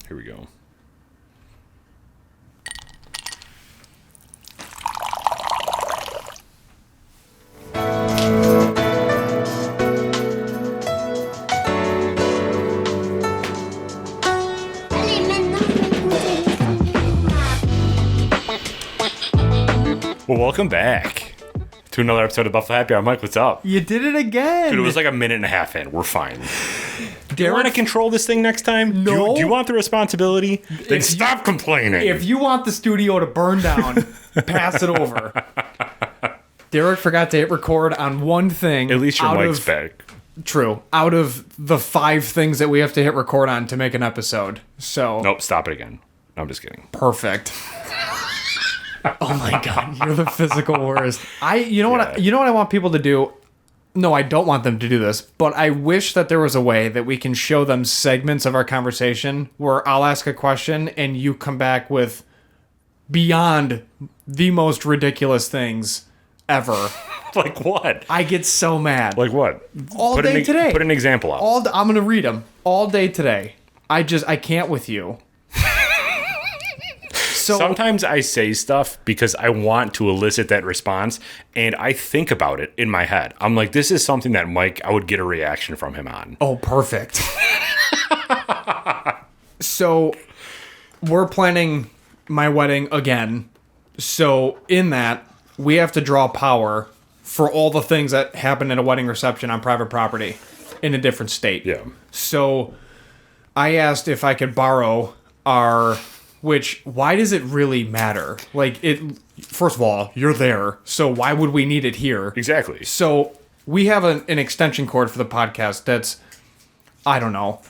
Here we go. Well, welcome back to another episode of Buffalo Happy Hour. Mike, what's up? You did it again. Dude, it was like a minute and a half in. We're fine. Do you Derek- want to control this thing next time? No. Do you want the responsibility? Then If stop complaining. If you want the studio to burn down, pass it over. Derek forgot to hit record on one thing. At least your out mic's of- back. True. Out of the 5 things that we have to hit record on to make an episode. So Nope, stop it again. No, I'm just kidding. perfect. Oh my god, you're the physical worst. You know what I want people to do? No, I don't want them to do this, but I wish that there was a way that we can show them segments of our conversation where I'll ask a question and you come back with beyond the most ridiculous things ever. Like what? I get so mad. Like what? All day today. Put an example out. I'm going to read them all day today. I can't with you. So Sometimes I say stuff because I want to elicit that response, and I think about it in my head. I'm like, this is something that Mike, I would get a reaction from him on. Oh, perfect. So, we're planning my wedding again. So, in that, we have to draw power for all the things that happen at a wedding reception on private property in a different state. Yeah. So, I asked if I could borrow our... Which, why does it really matter? Like, first of all, you're there, so why would we need it here? Exactly. So we have an extension cord for the podcast that's, I don't know,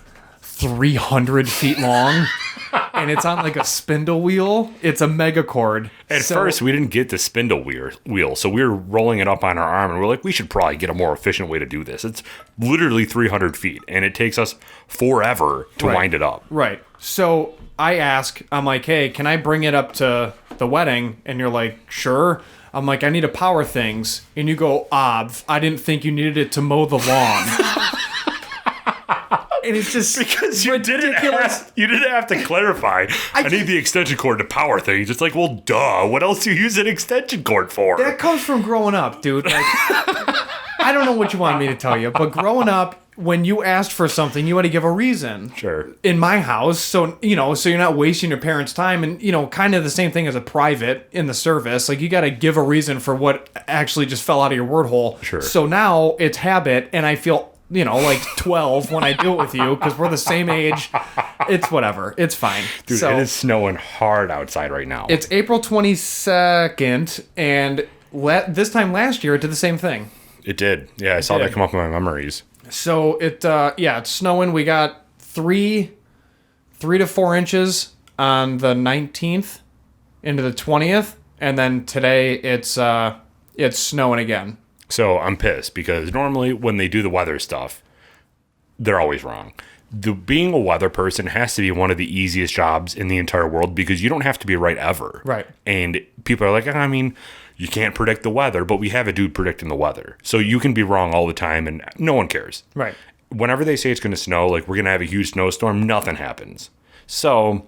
300 feet long, and it's on like a spindle wheel. It's a mega cord. At first, we didn't get the spindle wheel, so we were rolling it up on our arm, and we're like, we should probably get a more efficient way to do this. It's literally 300 feet, and it takes us forever to wind it up. Right. So I ask, I'm like, hey, can I bring it up to the wedding? And you're like, sure. I'm like, I need to power things. And you go, I didn't think you needed it to mow the lawn. And it's just Because you ridiculous. you didn't have to clarify. I need the extension cord to power things. It's like, well, duh. What else do you use an extension cord for? That comes from growing up, dude. Like, I don't know what you want me to tell you, but growing up, when you asked for something, you had to give a reason. Sure. In my house, so you're not wasting your parents' time, and kind of the same thing as a private in the service. Like, you got to give a reason for what actually just fell out of your word hole. Sure. So now it's habit, and I feel like 12 when I do it with you because we're the same age. It's whatever. It's fine. Dude, so, it is snowing hard outside right now. It's April 22nd, and this time last year it did the same thing. It did. Yeah, I saw that come up in my memories. So it's snowing. We got 3 to 4 inches on the 19th into the 20th, and then today it's snowing again. So I'm pissed because normally when they do the weather stuff, they're always wrong. Being a weather person has to be one of the easiest jobs in the entire world because you don't have to be right ever. Right. And people are like, I mean, you can't predict the weather, but we have a dude predicting the weather. So you can be wrong all the time and no one cares. Right. Whenever they say it's going to snow, like we're going to have a huge snowstorm, nothing happens. So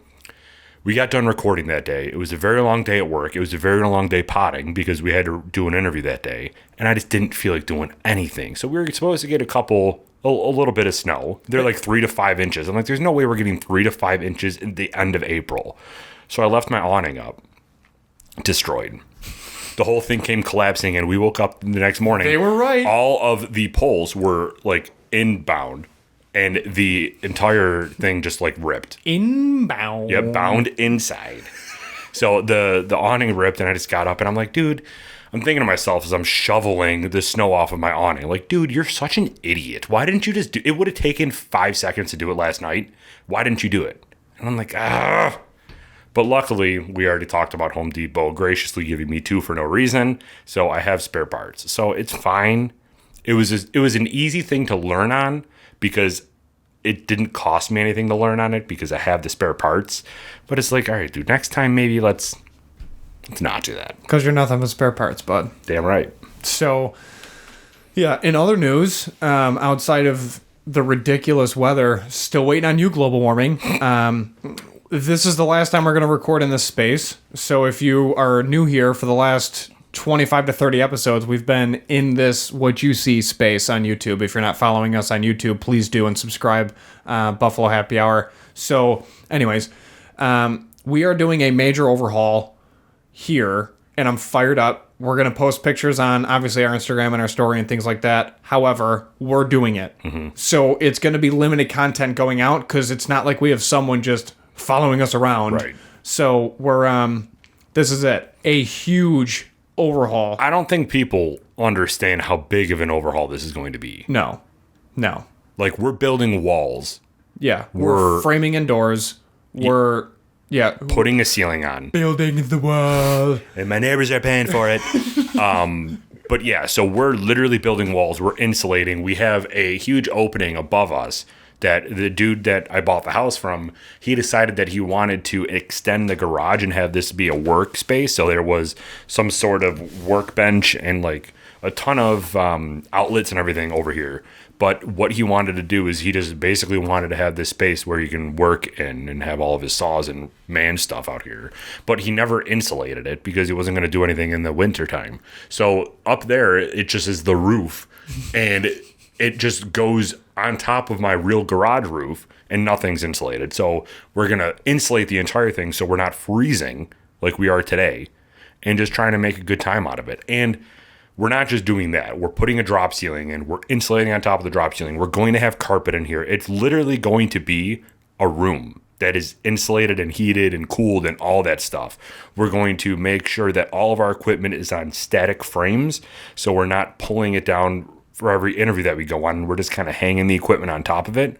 we got done recording that day. It was a very long day at work. It was a very long day potting because we had to do an interview that day. And I just didn't feel like doing anything. So we were supposed to get a little bit of snow. They're like 3 to 5 inches. I'm like, there's no way we're getting 3 to 5 inches in the end of April. So I left my awning up. Destroyed. The whole thing came collapsing and we woke up the next morning. They were right. All of the poles were like inbound. And the entire thing just like ripped. Inbound. Yeah, bound inside. So the awning ripped and I just got up and I'm like, dude, I'm thinking to myself as I'm shoveling the snow off of my awning, like, dude, you're such an idiot. Why didn't you just do it? Would have taken 5 seconds to do it last night. Why didn't you do it? And I'm like, ah. But luckily, we already talked about Home Depot graciously giving me 2 for no reason. So I have spare parts. So it's fine. It was an easy thing to learn on because it didn't cost me anything to learn on it because I have the spare parts. But it's like, all right, dude, next time maybe let's not do that. Because you're nothing but spare parts, bud. Damn right. So, yeah, in other news, outside of the ridiculous weather. Still waiting on you, global warming. This is the last time we're going to record in this space. So if you are new here, for the last 25 to 30 episodes, we've been in this What You See space on YouTube. If you're not following us on YouTube, please do and subscribe. Buffalo Happy Hour. So anyways, we are doing a major overhaul here, and I'm fired up. We're going to post pictures on, obviously, our Instagram and our story and things like that. However, we're doing it. So it's going to be limited content going out because it's not like we have someone just following us around. Right. So we're, this is it. A huge overhaul. I don't think people understand how big of an overhaul this is going to be. No. Like, we're building walls, Yeah. We're framing indoors. We're, putting a ceiling on. building the wall. And my neighbors are paying for it. But yeah, so we're literally building walls. We're insulating. We have a huge opening above us that the dude that I bought the house from, he decided that he wanted to extend the garage and have this be a workspace. So there was some sort of workbench and like a ton of outlets and everything over here. But what he wanted to do is he just basically wanted to have this space where he can work in and have all of his saws and man stuff out here. But he never insulated it because he wasn't going to do anything in the wintertime. So up there, it just is the roof. And it just goes on top of my real garage roof and nothing's insulated. So we're going to insulate the entire thing so we're not freezing like we are today and just trying to make a good time out of it. And we're not just doing that. We're putting a drop ceiling in. We're insulating on top of the drop ceiling. We're going to have carpet in here. It's literally going to be a room that is insulated and heated and cooled and all that stuff. We're going to make sure that all of our equipment is on static frames, so we're not pulling it down for every interview that we go on. We're just kind of hanging the equipment on top of it.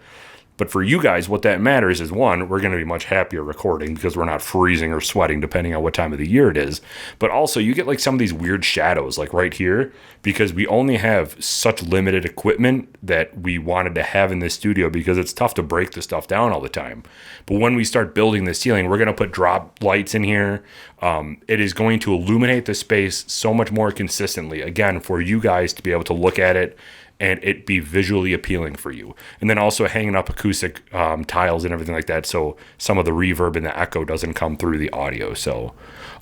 But for you guys, what that matters is, one, we're going to be much happier recording because we're not freezing or sweating depending on what time of the year it is. But also, you get like some of these weird shadows like right here because we only have such limited equipment that we wanted to have in this studio because it's tough to break the stuff down all the time. But when we start building the ceiling, we're going to put drop lights in here. It is going to illuminate the space so much more consistently, again, for you guys to be able to look at it and it be visually appealing for you. And then also hanging up acoustic tiles and everything like that so some of the reverb and the echo doesn't come through the audio. So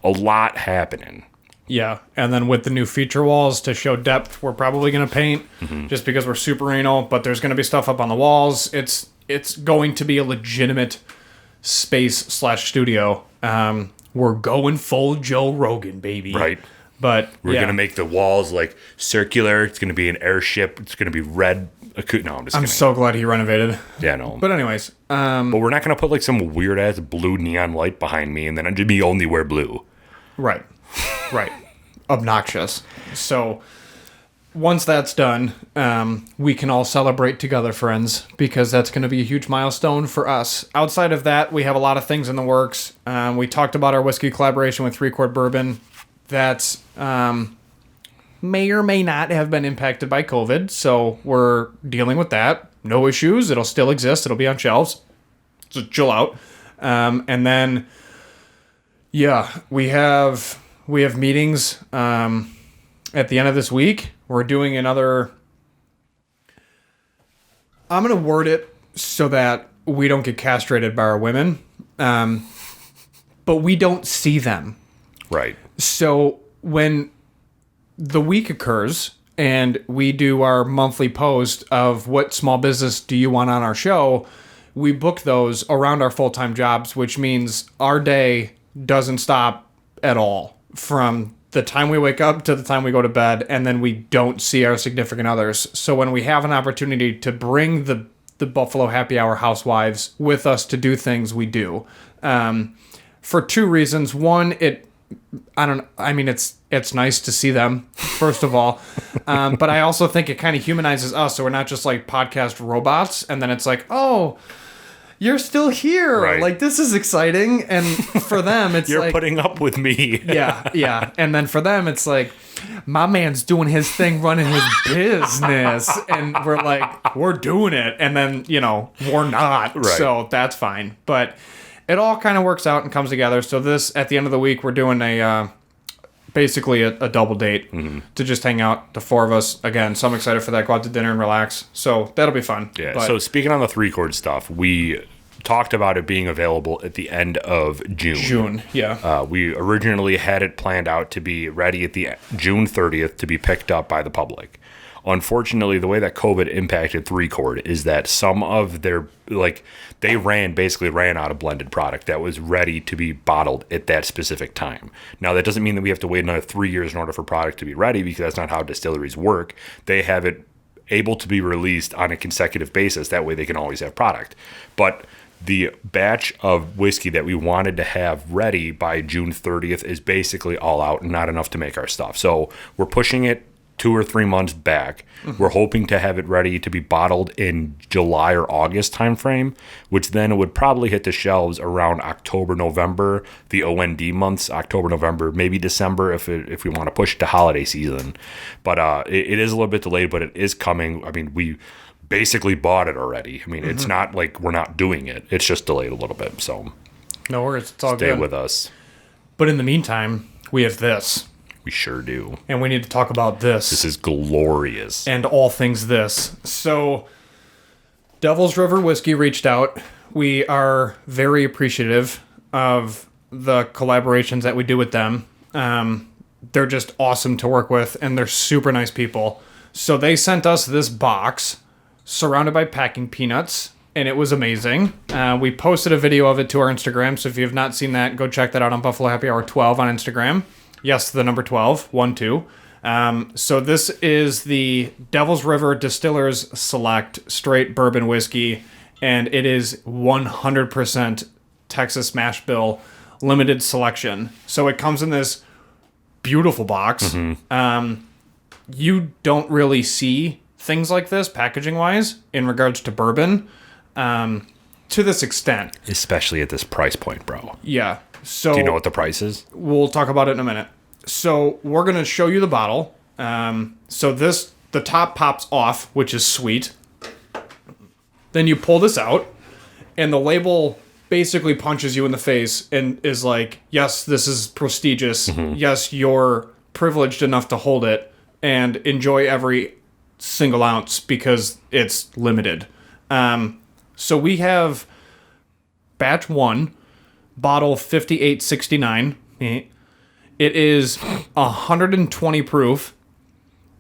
a lot happening. Yeah, and then with the new feature walls to show depth, we're probably going to paint just because we're super anal, but there's going to be stuff up on the walls. It's going to be a legitimate space/studio. We're going full Joe Rogan, baby. Right. But we're going to make the walls like circular. It's going to be an airship. It's going to be red. No, I'm just kidding. I'm so glad he renovated. Yeah, no. But anyways. But we're not going to put like some weird ass blue neon light behind me and then I'd be only wear blue. Right. Obnoxious. So once that's done, we can all celebrate together, friends, because that's going to be a huge milestone for us. Outside of that, we have a lot of things in the works. We talked about our whiskey collaboration with 3 Chord Bourbon. That's may or may not have been impacted by COVID, so we're dealing with that. No issues. It'll still exist. It'll be on shelves. So chill out. And then, yeah, we have meetings at the end of this week. We're doing another. I'm gonna word it so that we don't get castrated by our women, but we don't see them. Right. So when the week occurs and we do our monthly post of what small business do you want on our show, we book those around our full-time jobs, which means our day doesn't stop at all from the time we wake up to the time we go to bed, and then we don't see our significant others. So when we have an opportunity to bring the Buffalo Happy Hour housewives with us to do things, we do. For 2 reasons. One, it's nice to see them, first of all. But I also think it kind of humanizes us, so we're not just like podcast robots, and then it's like, oh, you're still here. Right. Like, this is exciting. And for them, it's You're like... putting up with me. Yeah. And then for them, it's like, my man's doing his thing, running his business. And we're like, we're doing it. And then, we're not. Right. So that's fine. But it all kind of works out and comes together. So at the end of the week, we're doing a basically a double date to just hang out, the four of us. Again, so I'm excited for that. Go out to dinner and relax. So that'll be fun. Yeah. But So speaking on the 3-chord stuff, we talked about it being available at the end of June. Yeah. We originally had it planned out to be ready at the June 30th to be picked up by the public. Unfortunately, the way that COVID impacted 3-chord is that some of their, they basically ran out of blended product that was ready to be bottled at that specific time. Now, that doesn't mean that we have to wait another 3 years in order for product to be ready, because that's not how distilleries work. They have it able to be released on a consecutive basis. That way they can always have product. But the batch of whiskey that we wanted to have ready by June 30th is basically all out and not enough to make our stuff. So we're pushing it 2 or 3 months back. We're hoping to have it ready to be bottled in July or August timeframe, which then would probably hit the shelves around October, November, the OND months, October, November, maybe December if we want to push it to holiday season. But it is a little bit delayed, but it is coming. I mean, we basically bought it already. I mean, it's not like we're not doing it. It's just delayed a little bit. So No worries. It's all stay good. with us. But in the meantime, we have this. We sure do. And we need to talk about this. This is glorious. And all things this. So, Devil's River Whiskey reached out. We are very appreciative of the collaborations that we do with them. They're just awesome to work with, and they're super nice people. So they sent us this box surrounded by packing peanuts, and it was amazing. We posted a video of it to our Instagram, so if you have not seen that, go check that out on Buffalo Happy Hour 12 on Instagram. Yes, the number 12, 1-2. So this is the Devil's River Distillers Select Straight Bourbon Whiskey, and it is 100% Texas Mash Bill limited selection. So it comes in this beautiful box. You don't really see things like this packaging-wise in regards to bourbon to this extent. Especially at this price point, bro. Yeah. So Do you know what the price is? we'll talk about it in a minute. So we're going to show you the bottle. So the top pops off, which is sweet. Then you pull this out, and the label basically punches you in the face and is like, yes, this is prestigious. Yes, you're privileged enough to hold it and enjoy every single ounce because it's limited. So we have batch 1, bottle 5869. It is 120 proof,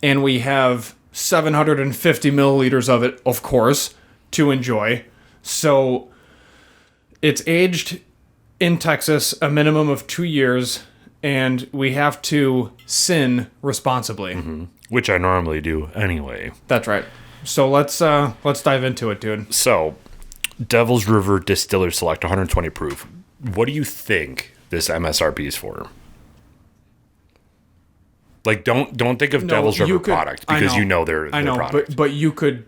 and we have 750 milliliters of it, of course, to enjoy. So it's aged in Texas a minimum of 2 years, and we have to sin responsibly. Which I normally do anyway. That's right. So let's dive into it, dude. So, Devil's River Distiller Select 120 proof. What do you think this MSRP is for? Like, don't think of Devil's River product because you know their product. but you could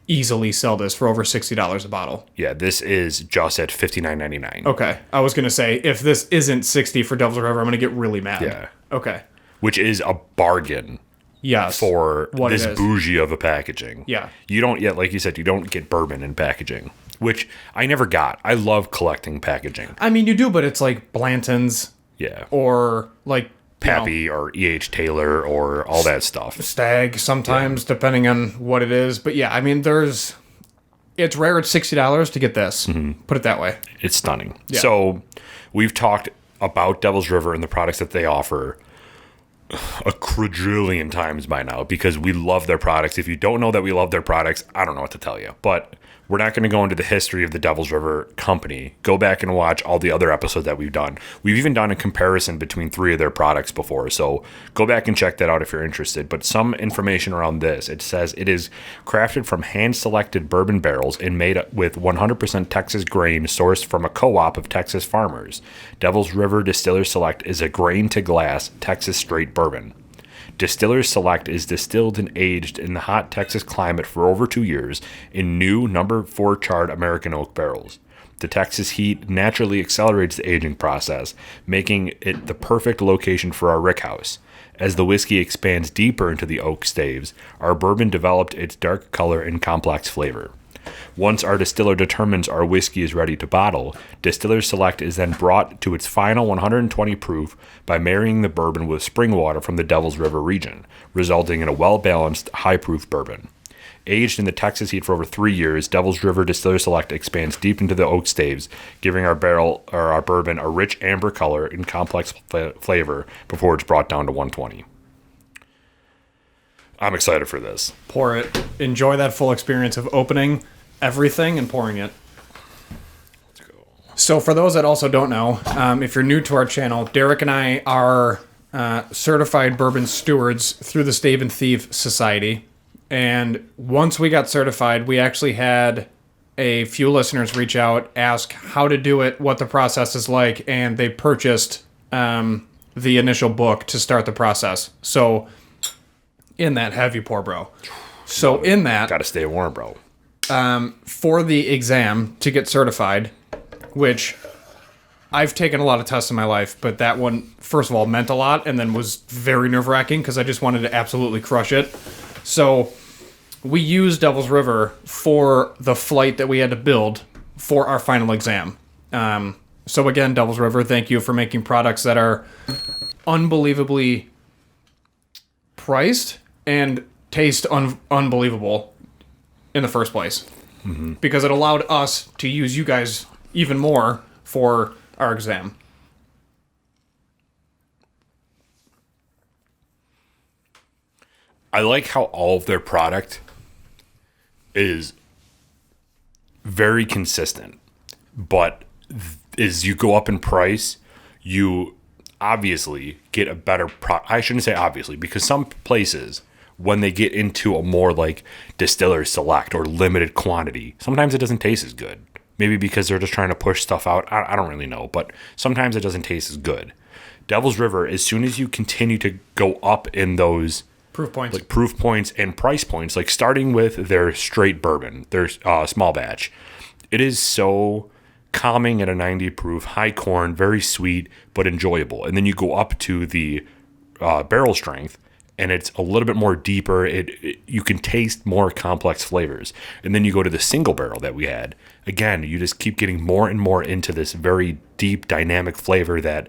easily sell this for over $60 a bottle. Yeah, this is just at $59.99. Okay, I was gonna say if this isn't 60 for Devil's River, I'm gonna get really mad. Yeah. Okay. Which is a bargain Yes. for what this it is. bougie of a packaging. Yeah. You don't yet, like you said, you don't get bourbon in packaging, which I never got. I love collecting packaging. I mean, you do, but it's like Blanton's Yeah. or like Pappy or E.H. Taylor or all that stuff. Stag sometimes, depending on what it is. But yeah, I mean, it's rare at $60 to get this. Put it that way. It's stunning. Yeah. So we've talked about Devil's River and the products that they offer a quadrillion times by now because we love their products. If you don't know that we love their products, I don't know what to tell you. But we're not going to go into the history of the Devil's River company. Go back and watch all the other episodes that we've done. We've even done a comparison between 3 of their products before. So go back and check that out if you're interested. But some information around this. It says it is crafted from hand-selected bourbon barrels and made with 100% Texas grain sourced from a co-op of Texas farmers. Devil's River Distiller Select is a grain-to-glass Texas straight bourbon. Distillers Select is distilled and aged in the hot Texas climate for over 2 years in new number 4 charred American oak barrels. The Texas heat naturally accelerates the aging process, making it the perfect location for our rickhouse. As the whiskey expands deeper into the oak staves, our bourbon developed its dark color and complex flavor. Once our distiller determines our whiskey is ready to bottle, Distiller's Select is then brought to its final 120 proof by marrying the bourbon with spring water from the Devil's River region, resulting in a well-balanced, high-proof bourbon. Aged in the Texas heat for over 3 years, Devil's River Distiller Select expands deep into the oak staves, giving our bourbon a rich amber color and complex flavor before it's brought down to 120. I'm excited for this. Pour it. Enjoy that full experience of opening everything and pouring it. Let's go. So for those that also don't know, if you're new to our channel, Derek and I are certified bourbon stewards through the Stave and Thief Society. And once we got certified, we actually had a few listeners reach out, ask how to do it, what the process is like, and they purchased the initial book to start the process. So in that, have you pour, bro. So in that, Gotta stay warm, bro. for the exam to get certified, which I've taken a lot of tests in my life, but that one, first of all, meant a lot and then was very nerve-wracking because I just wanted to absolutely crush it. So we used Devil's River for the flight that we had to build for our final exam. So again, Devil's River, thank you for making products that are unbelievably priced and taste unbelievable in the first place. Mm-hmm. Because it allowed us to use you guys even more for our exam. I like how all of their product is very consistent, but as you go up in price, you obviously get a better I shouldn't say obviously, because some places, when they get into a more like distiller select or limited quantity, sometimes it doesn't taste as good. Maybe because they're just trying to push stuff out. I don't really know, but sometimes it doesn't taste as good. Devil's River, as soon as you continue to go up in those proof points and price points, like starting with their straight bourbon, their small batch, it is so calming at a 90 proof, high corn, very sweet, but enjoyable. And then you go up to the barrel strength, and it's a little bit more deeper. You can taste more complex flavors. And then you go to the single barrel that we had. Again, you just keep getting more and more into this very deep, dynamic flavor that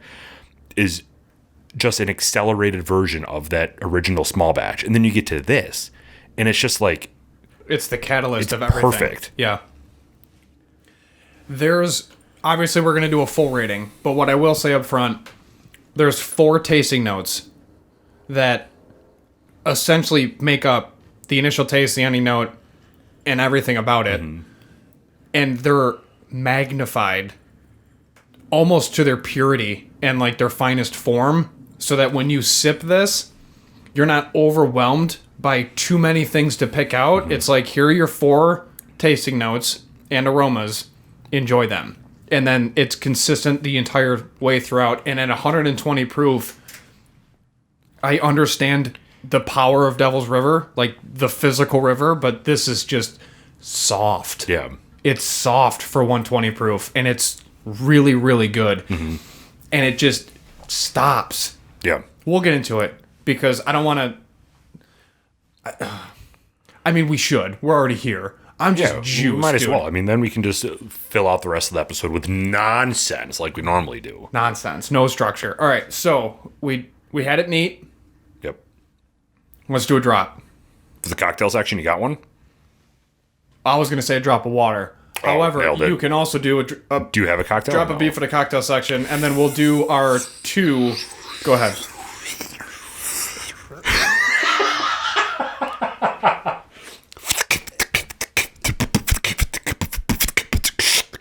is just an accelerated version of that original small batch. And then you get to this, and it's just like... It's the catalyst of everything. Perfect. Yeah. There's... Obviously, we're going to do a full rating, but what I will say up front, there's 4 tasting notes that essentially make up the initial taste, the ending note, and everything about it. Mm-hmm. And they're magnified almost to their purity and like their finest form, so that when you sip this, you're not overwhelmed by too many things to pick out. Mm-hmm. It's like, here are your 4 tasting notes and aromas. Enjoy them. And then it's consistent the entire way throughout. And at 120 proof, I understand the power of Devil's River, like the physical river, but this is just soft. Yeah. It's soft for 120 proof, and it's really, really good. Mm-hmm. And it just stops. Yeah. We'll get into it because I don't want to... I mean, we should. We're already here. I'm just juiced, might as well. I mean, then we can just fill out the rest of the episode with nonsense like we normally do. Nonsense. No structure. All right, so we had it neat. Yep. Let's do a drop. For the cocktail section, you got one? I was going to say a drop of water. However, you can also do a do you have a cocktail? Drop of beef for the cocktail section, and then we'll do our 2... Go ahead.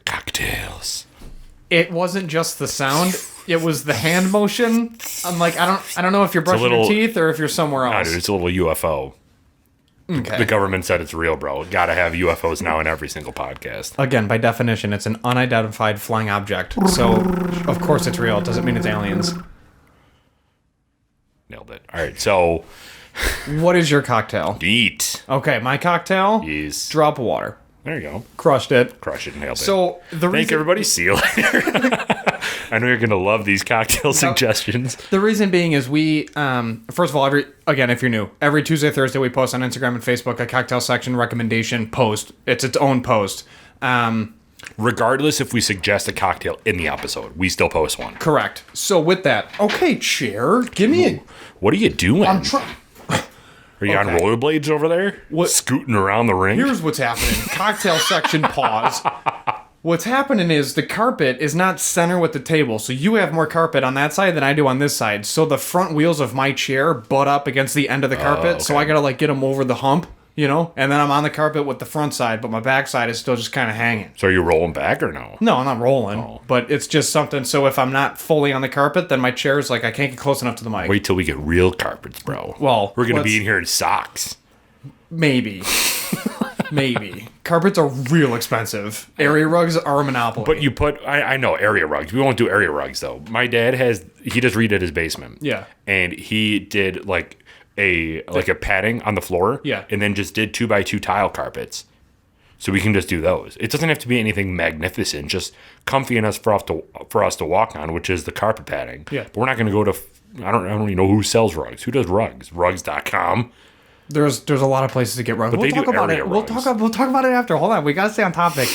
Cocktails. It wasn't just the sound; it was the hand motion. I'm like, I don't know if you're brushing your teeth or if you're somewhere else. Nah, dude, it's a little UFO. Okay. The government said it's real, bro. Gotta have UFOs now in every single podcast. Again, by definition, it's an unidentified flying object. So, of course it's real. It doesn't mean it's aliens. Nailed it. All right, so... What is your cocktail? Neat. Okay, my cocktail? Yes. Drop of water. There you go. Crushed it. Nailed it. So, the reason... Thank everybody. See you later. I know you're gonna love these cocktail suggestions. The reason being is we, first of all, if you're new, every Tuesday, Thursday, we post on Instagram and Facebook a cocktail section recommendation post. It's its own post. Regardless if we suggest a cocktail in the episode, we still post one. Correct. So with that, okay, chair, give me a... What are you doing? I'm trying... Are you on rollerblades over there? What? Scooting around the ring? Here's what's happening. Cocktail section pause. What's happening is the carpet is not center with the table, so you have more carpet on that side than I do on this side. So the front wheels of my chair butt up against the end of the carpet, so I gotta like get them over the hump, you know? And then I'm on the carpet with the front side, but my back side is still just kind of hanging. So are you rolling back or no? No, I'm not rolling, but it's just something. So if I'm not fully on the carpet, then my chair is like, I can't get close enough to the mic. Wait till we get real carpets, bro. Well, we're gonna be in here in socks. Maybe. Maybe. Carpets are real expensive. Area rugs are a monopoly. But you put, I know, area rugs. We won't do area rugs, though. My dad he just redid his basement. Yeah. And he did, like a padding on the floor. Yeah. And then just did 2x2 tile carpets. So we can just do those. It doesn't have to be anything magnificent, just comfy enough for us to walk on, which is the carpet padding. Yeah. But we're not going to go to, I don't even know who sells rugs. Who does rugs? Rugs.com. There's a lot of places to get rugs. But We'll they talk do about area it. We'll rugs. talk about it after. Hold on. We gotta stay on topic.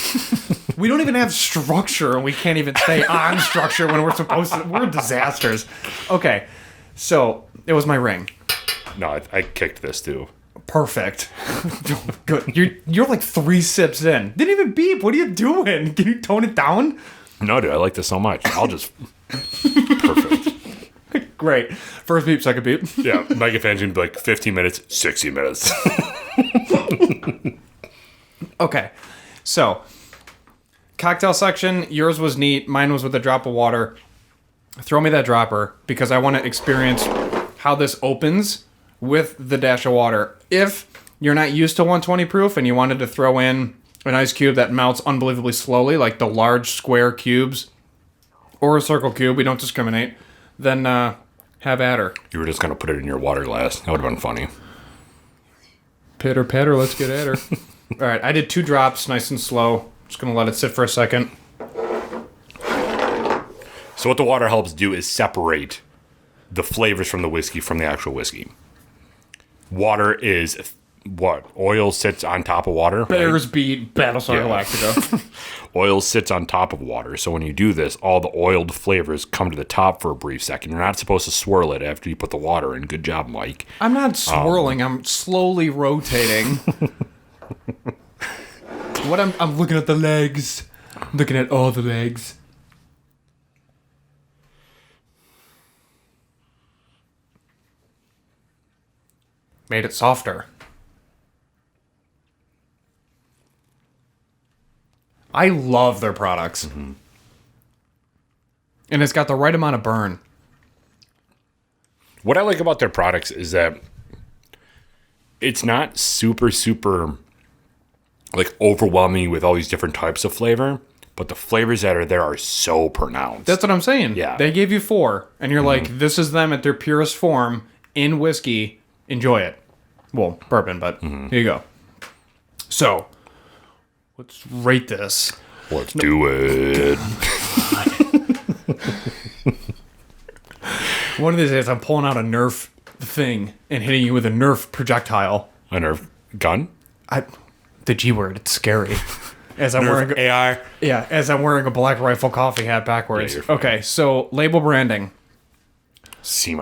We don't even have structure, and we can't even stay on structure when we're supposed to. We're disasters. Okay, so it was my ring. No, I kicked this too. Perfect. Good. You're like 3 sips in. Didn't even beep. What are you doing? Can you tone it down? No, dude, I like this so much. I'll just perfect. Great. First beep, second beep. Yeah, Mega fans gonna be like 15 minutes, 60 minutes. Okay, so cocktail section. Yours was neat. Mine was with a drop of water. Throw me that dropper because I want to experience how this opens with the dash of water. If you're not used to 120 proof and you wanted to throw in an ice cube that melts unbelievably slowly, like the large square cubes or a circle cube, we don't discriminate, then have at her. You were just gonna put it in your water glass. That would have been funny. Pitter patter, let's get at her. All right, I did 2 drops, nice and slow. Just gonna let it sit for a second. So what the water helps do is separate the flavors from the whiskey from the actual whiskey. Water is what? Oil sits on top of water. Bears beat Battlestar Galactica. Oil sits on top of water. So when you do this, all the oiled flavors come to the top for a brief second. You're not supposed to swirl it after you put the water in. Good job, Mike. I'm not swirling. I'm slowly rotating. I'm looking at the legs. I'm looking at all the legs. Made it softer. I love their products. Mm-hmm. And it's got the right amount of burn. What I like about their products is that it's not super like overwhelming with all these different types of flavor, but the flavors that are there are so pronounced. That's what I'm saying. Yeah. They gave you 4, and you're like, this is them at their purest form in whiskey. Enjoy it. Well, bourbon, but here you go. So, let's rate this. Let's do it. One of these days, I'm pulling out a Nerf thing and hitting you with a Nerf projectile. A Nerf gun? The G word. It's scary. As I'm wearing AR. Yeah, as I'm wearing a Black Rifle coffee hat backwards. Yeah, you're fine. Okay, so label branding. C-.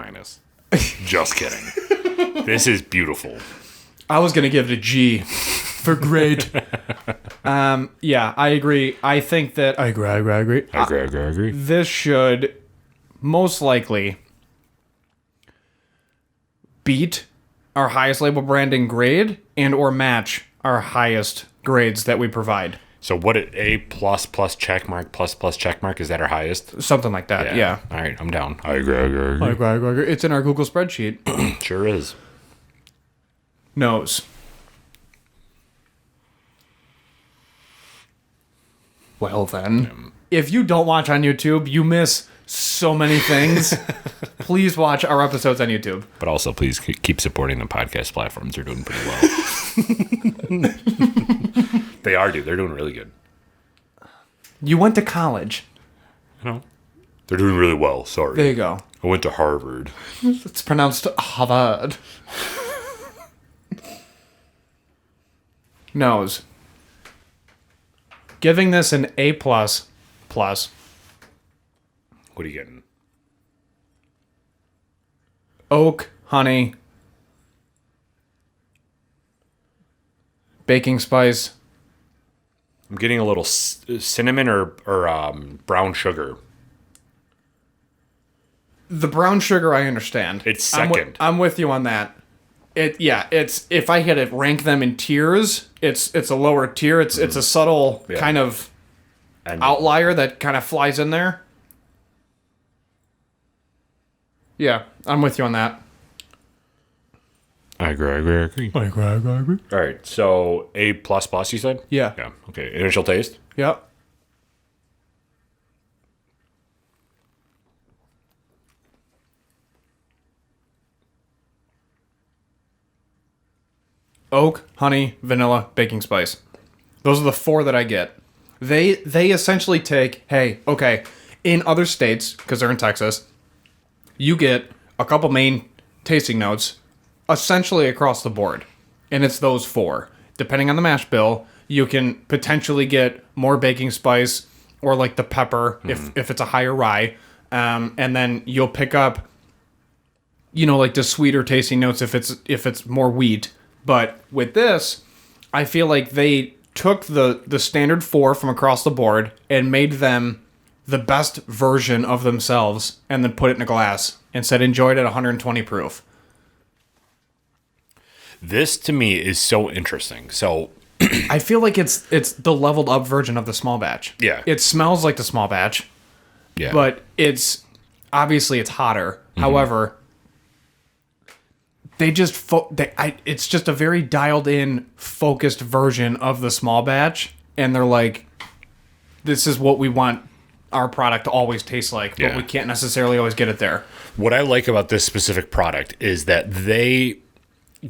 Just kidding. This is beautiful. I was gonna give it a G for great. Yeah, I agree. I think that I agree. I agree. This should most likely beat our highest label branding grade and or match our highest grades that we provide. So what A plus check mark plus check mark, is that our highest? Something like that, yeah. All right, I'm down. I agree. I agree. It's in our Google spreadsheet. Sure is. Nose. Well then, if you don't watch on YouTube, you miss so many things. Please watch our episodes on YouTube. But also, please keep supporting the podcast platforms. They're doing pretty well. They are, dude. They're doing really good. You went to college. You know, They're doing really well. Sorry. There you go. I went to Harvard. It's pronounced Harvard. Nose. Giving this an A++. What are you getting? Oak, honey, baking spice. I'm getting a little cinnamon or brown sugar. The brown sugar, I understand. It's second. I'm with you on that. It's if I had to rank them in tiers, it's a lower tier. It's a subtle kind of And outlier that kind of flies in there. Yeah, I'm with you on that. I agree. All right, so A++, you said? Yeah. Yeah. Okay. Initial taste? Yep. Oak, honey, vanilla, baking spice. Those are the 4 that I get. They essentially take, hey, okay, in other states, because they're in Texas, you get a couple main tasting notes essentially across the board. And it's those 4. Depending on the mash bill, you can potentially get more baking spice or like the pepper if it's a higher rye. And then you'll pick up, like the sweeter tasting notes if it's more wheat. But with this, I feel like they took the standard 4 from across the board and made them the best version of themselves and then put it in a glass and said enjoy it at 120 proof. This to me is so interesting. So I feel like it's the leveled up version of the small batch. Yeah. It smells like the small batch, yeah, but it's obviously it's hotter. However, they just it's just a very dialed in, focused version of the small batch, and they're like, this is what we want our product to always taste like, but we can't necessarily always get it there. what I like about this specific product is that they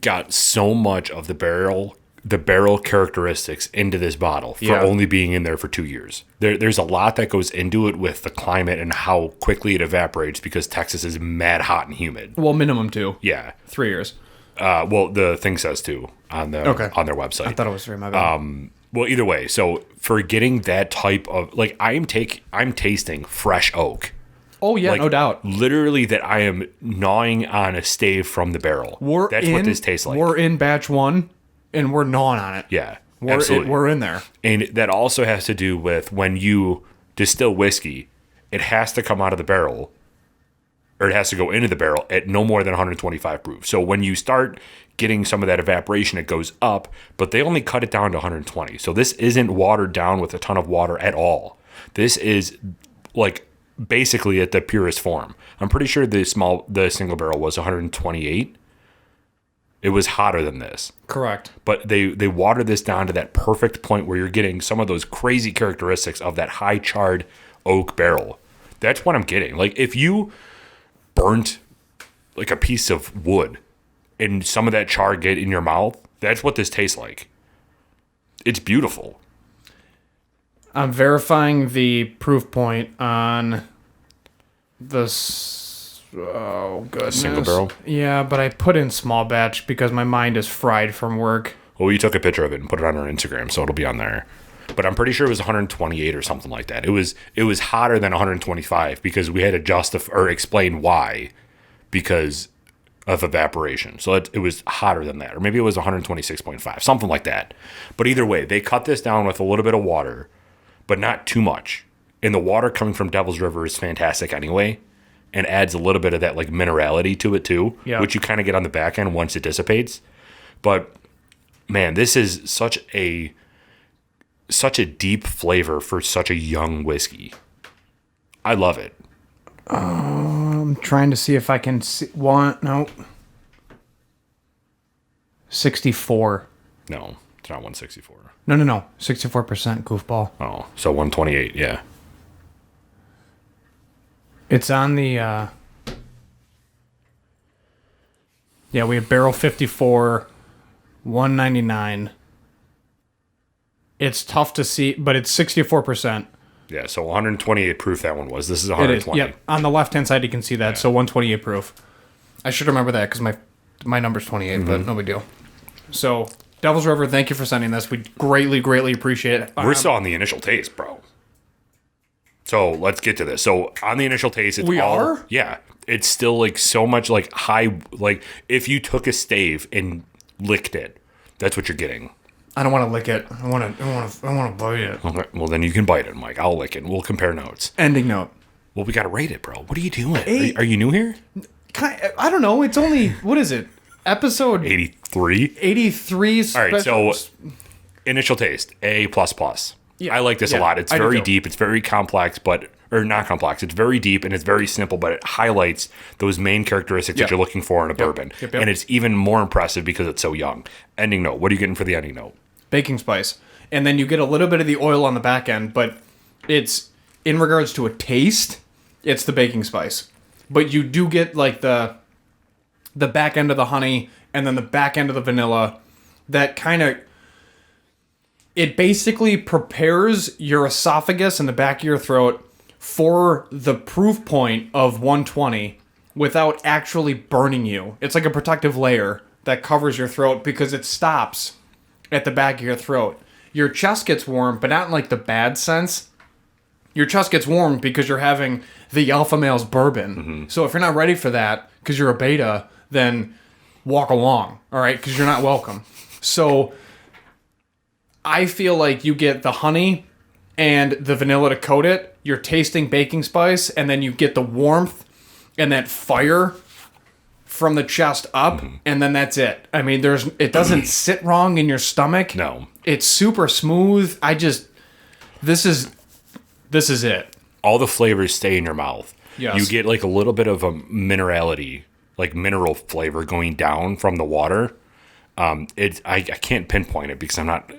got so much of the barrel characteristics into this bottle for only being in there for 2 years. There's a lot that goes into it with the climate and how quickly it evaporates because Texas is mad hot and humid. Well, minimum 2. Yeah. 3 years. Well, the thing says 2 on their website. I thought it was 3, my bad. Well, either way, so for getting that type of like I'm tasting fresh oak. Oh yeah, Like, no doubt. Literally that I am gnawing on a stave from the barrel. That's what this tastes like. We're in batch 1 and we're gnawing on it. Yeah. Absolutely. We're in there. And that also has to do with when you distill whiskey, it has to come out of the barrel, or it has to go into the barrel at no more than 125 proof. So when you start getting some of that evaporation, it goes up, but they only cut it down to 120. So this isn't watered down with a ton of water at all. This is like basically at the purest form. I'm pretty sure the single barrel was 128. It was hotter than this. Correct. But they watered this down to that perfect point where you're getting some of those crazy characteristics of that high charred oak barrel. That's what I'm getting. Like if you burnt like a piece of wood and some of that char get in your mouth, that's what this tastes like. It's beautiful. I'm verifying the proof point on this. Oh, goodness. Single barrel? Yeah, but I put in small batch because my mind is fried from work. Well, we took a picture of it and put it on our Instagram, so it'll be on there. But I'm pretty sure it was 128 or something like that. It was hotter than 125 because we had to justify or explain why, because of evaporation. So it was hotter than that, or maybe it was 126.5, something like that. But either way, they cut this down with a little bit of water, but not too much. And the water coming from Devil's River is fantastic anyway, and adds a little bit of that like minerality to it too, which you kind of get on the back end once it dissipates. But man, this is such a deep flavor for such a young whiskey. I love it. I'm trying to see if I can see no. 64. No, it's not 164. No. 64% goofball. Oh, so 128, yeah. It's on the we have barrel 54, 199. It's tough to see, but it's 64%. Yeah, so 128 proof that one was. This is It is. 120. Yep. On the left-hand side, you can see that. So 128 proof. I should remember that because my number's 28, Mm-hmm. but no big deal. So, Devil's River, thank you for sending this. We greatly, greatly appreciate it. We're still on the initial taste, bro. So let's get to this. So on the initial taste, it's We all, are? Yeah. It's still like so much like high, like if you took a stave and licked it, that's what you're getting. I don't want to lick it. I want to bite it. Okay, well, then you can bite it, Mike. I'll lick it. We'll compare notes. Ending note. Well, we got to rate it, bro. What are you doing? Eight. Are you new here? I don't know. It's only, what is it? Episode 83. 83. All right, so special- initial taste, A++. Yeah, I like this a yeah, lot. It's I do very too. deep. It's very complex, or not complex. It's very deep and it's very simple, but it highlights those main characteristics Yeah. that you're looking for in a bourbon. Yep. And it's even more impressive because it's so young. Ending note. What are you getting for the ending note? baking spice. And then you get a little bit of the oil on the back end, but it's, in regards to a taste, it's the baking spice. But you do get like the back end of the honey and then the back end of the vanilla that kind of, it basically prepares your esophagus and the back of your throat for the proof point of 120 without actually burning you. It's like a protective layer that covers your throat because it stops at the back of your throat. Your chest gets warm, but not in like the bad sense. Your chest gets warm because you're having the alpha male's bourbon. So if you're not ready for that because you're a beta, then walk along, all right? Because you're not welcome. So I feel like you get the honey and the vanilla to coat it. You're tasting baking spice, and then you get the warmth and that fire from the chest up, and then that's it. I mean, it doesn't sit wrong in your stomach. No. It's super smooth. This is it. All the flavors stay in your mouth. Yes. You get like a little bit of a minerality, like mineral flavor going down from the water. I can't pinpoint it because I'm not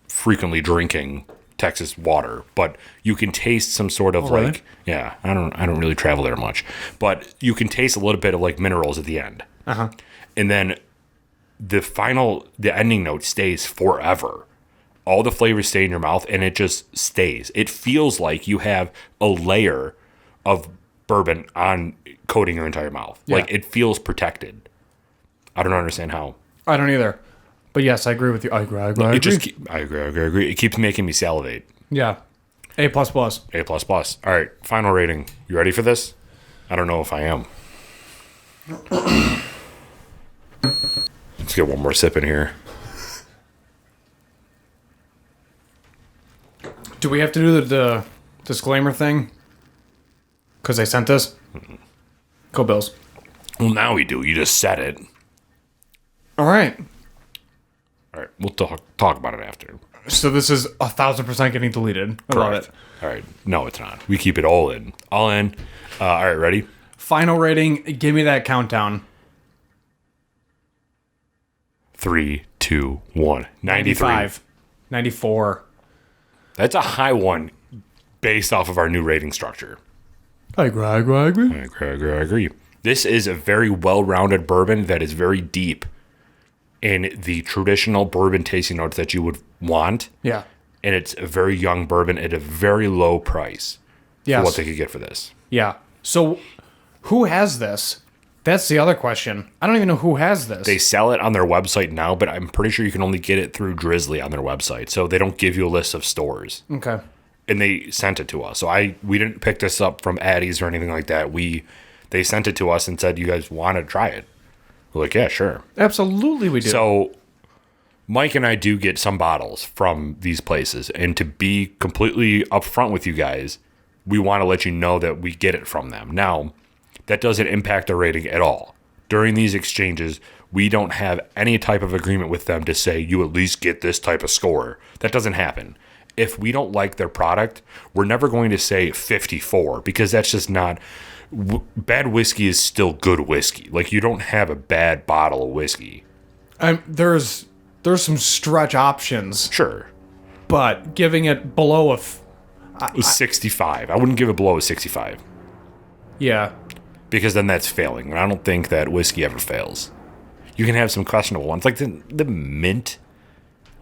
frequently drinking Texas water, but you can taste some sort of really? like, yeah, I don't really travel there much, but you can taste a little bit of like minerals at the end. Uh-huh. And then the ending note stays forever. All the flavors stay in your mouth and it just stays. It feels like you have a layer of bourbon on coating your entire mouth. Yeah. Like it feels protected. I don't understand how. I don't either. But yes, I agree with you. I agree. I agree. It keeps making me salivate. Yeah. A++. A++. All right, final rating. You ready for this? I don't know if I am. Let's get one more sip in here. Do we have to do the disclaimer thing? Because I sent this? Go Bills. Well, now we do. You just said it. All right. All right, we'll talk about it after. So this is 1,000% getting deleted. I love it. All right. No, it's not. We keep it all in. All in. All right, ready? Final rating. Give me that countdown. 3, 2, 1. 93. 95. 94. That's a high one based off of our new rating structure. I agree. I agree. This is a very well-rounded bourbon that is very deep in the traditional bourbon tasting notes that you would want. Yeah. And it's a very young bourbon at a very low price Yes. for what they could get for this. Yeah. So who has this? That's the other question. I don't even know who has this. They sell it on their website now, but I'm pretty sure you can only get it through Drizzly on their website. So they don't give you a list of stores. Okay. And they sent it to us. So we didn't pick this up from Addie's or anything like that. They sent it to us and said, you guys want to try it? We're like, yeah, sure. Absolutely we do. So Mike and I do get some bottles from these places. And to be completely upfront with you guys, we want to let you know that we get it from them. Now, that doesn't impact our rating at all. During these exchanges, we don't have any type of agreement with them to say you at least get this type of score. That doesn't happen. If we don't like their product, we're never going to say 54 because that's just not... Bad whiskey is still good whiskey. Like, you don't have a bad bottle of whiskey. There's some stretch options, Sure. but giving it below It was 65. I wouldn't give it below a 65 yeah. because then that's failing. And I don't think that whiskey ever fails. You can have some questionable ones. Like the mint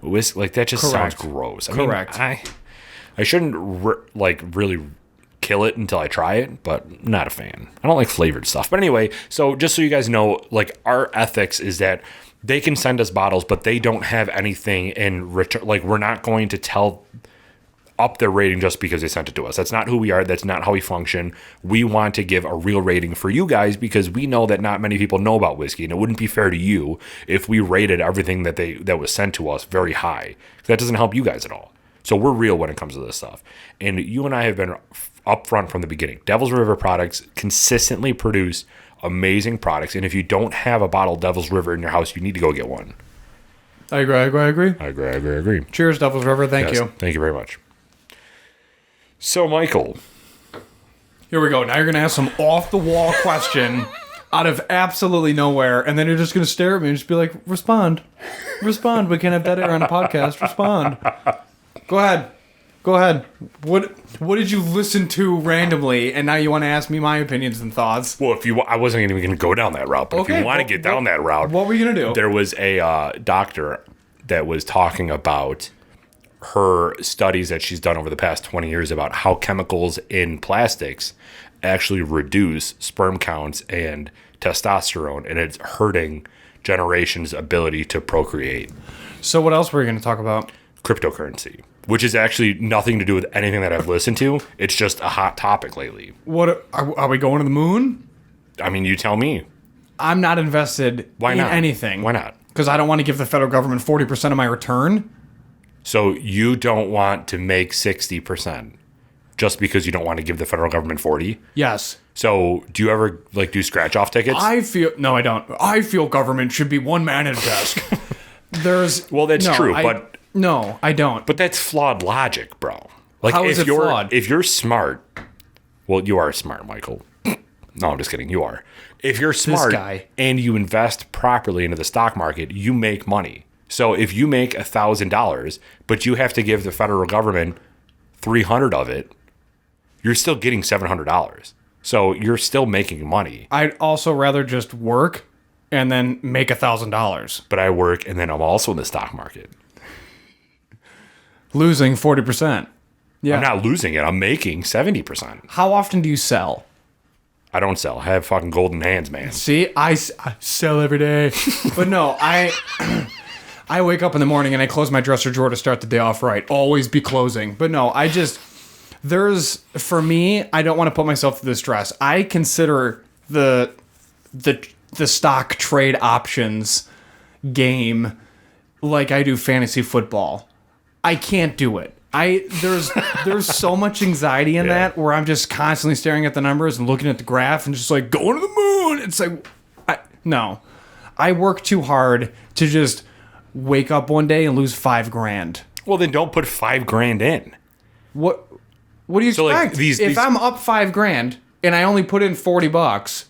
whiskey. Like, that just Correct. sounds gross. Correct. I shouldn't really kill it until I try it, but not a fan. I don't like flavored stuff. But anyway, so just so you guys know, like our ethics is that they can send us bottles, but they don't have anything in return. Like we're not going to tell up their rating just because they sent it to us. That's not who we are. That's not how we function. We want to give a real rating for you guys because we know that not many people know about whiskey, and it wouldn't be fair to you if we rated everything that was sent to us very high. That doesn't help you guys at all. So we're real when it comes to this stuff. And you and I have been upfront from the beginning. Devil's River products consistently produce amazing products, and if you don't have a bottle of Devil's River in your house, you need to go get one. I agree. I agree. Cheers, Devil's River. Thank you. Thank you very much. So, Michael. Here we go. Now you're going to ask some off-the-wall question out of absolutely nowhere, and then you're just going to stare at me and just be like, respond. We can't have dead air on a podcast. Respond. Go ahead. What did you listen to randomly, and now you want to ask me my opinions and thoughts? Well, I wasn't even going to go down that route, but if you want to get down that route. What were you going to do? There was a doctor that was talking about her studies that she's done over the past 20 years about how chemicals in plastics actually reduce sperm counts and testosterone, and it's hurting generations' ability to procreate. So what else were you going to talk about? Cryptocurrency, which is actually nothing to do with anything that I've listened to. It's just a hot topic lately. What are we going to the moon? I mean, you tell me. I'm not invested in anything. Why not? Because I don't want to give the federal government 40% of my return. So you don't want to make 60% just because you don't want to give the federal government 40? Yes. So do you ever do scratch off tickets? No, I don't. I feel government should be one man at a desk. Well, that's true, but no, I don't. But that's flawed logic, bro. Like, how is it flawed? If you're smart, well, you are smart, Michael. No, I'm just kidding. You are. If you're smart and you invest properly into the stock market, you make money. So if you make $1,000, but you have to give the federal government $300 of it, you're still getting $700. So you're still making money. I'd also rather just work and then make $1,000. But I work and then I'm also in the stock market. Losing 40%. Yeah. I'm not losing it. I'm making 70%. How often do you sell? I don't sell. I have fucking golden hands, man. See, I sell every day. But no, I wake up in the morning and I close my dresser drawer to start the day off right. Always be closing. But no, for me, I don't want to put myself through the stress. I consider the stock trade options game like I do fantasy football. I can't do it. There's so much anxiety in that where I'm just constantly staring at the numbers and looking at the graph and just like going to the moon. It's like, no, I work too hard to just wake up one day and lose $5,000. Well, then don't put $5,000 in. What do you expect? If I'm up $5,000 and I only put in $40,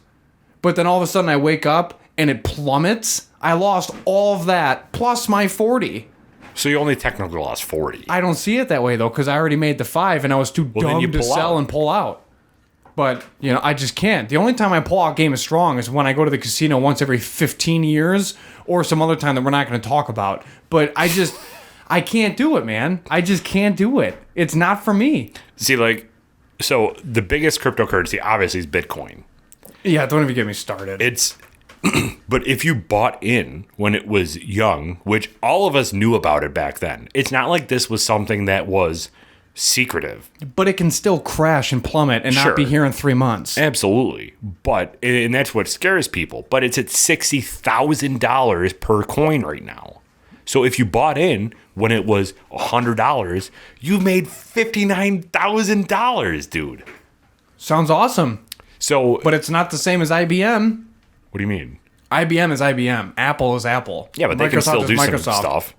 but then all of a sudden I wake up and it plummets, I lost all of that plus my 40. So you only technically lost 40. I don't see it that way though, because I already made the 5 and I was too dumb to sell and pull out. But I just can't. The only time I pull out Game of Strong is when I go to the casino once every 15 years, or some other time that we're not going to talk about. But I can't do it, man. I just can't do it. It's not for me. See, so the biggest cryptocurrency obviously is Bitcoin. Yeah, don't even get me started. But if you bought in when it was young, which all of us knew about it back then, it's not like this was something that was secretive. But it can still crash and plummet and not be here in 3 months. Absolutely. And that's what scares people. But it's at $60,000 per coin right now. So if you bought in when it was $100, you made $59,000, dude. Sounds awesome. But it's not the same as IBM. What do you mean? IBM is IBM. Apple is Apple. Yeah, but they can still do some stuff.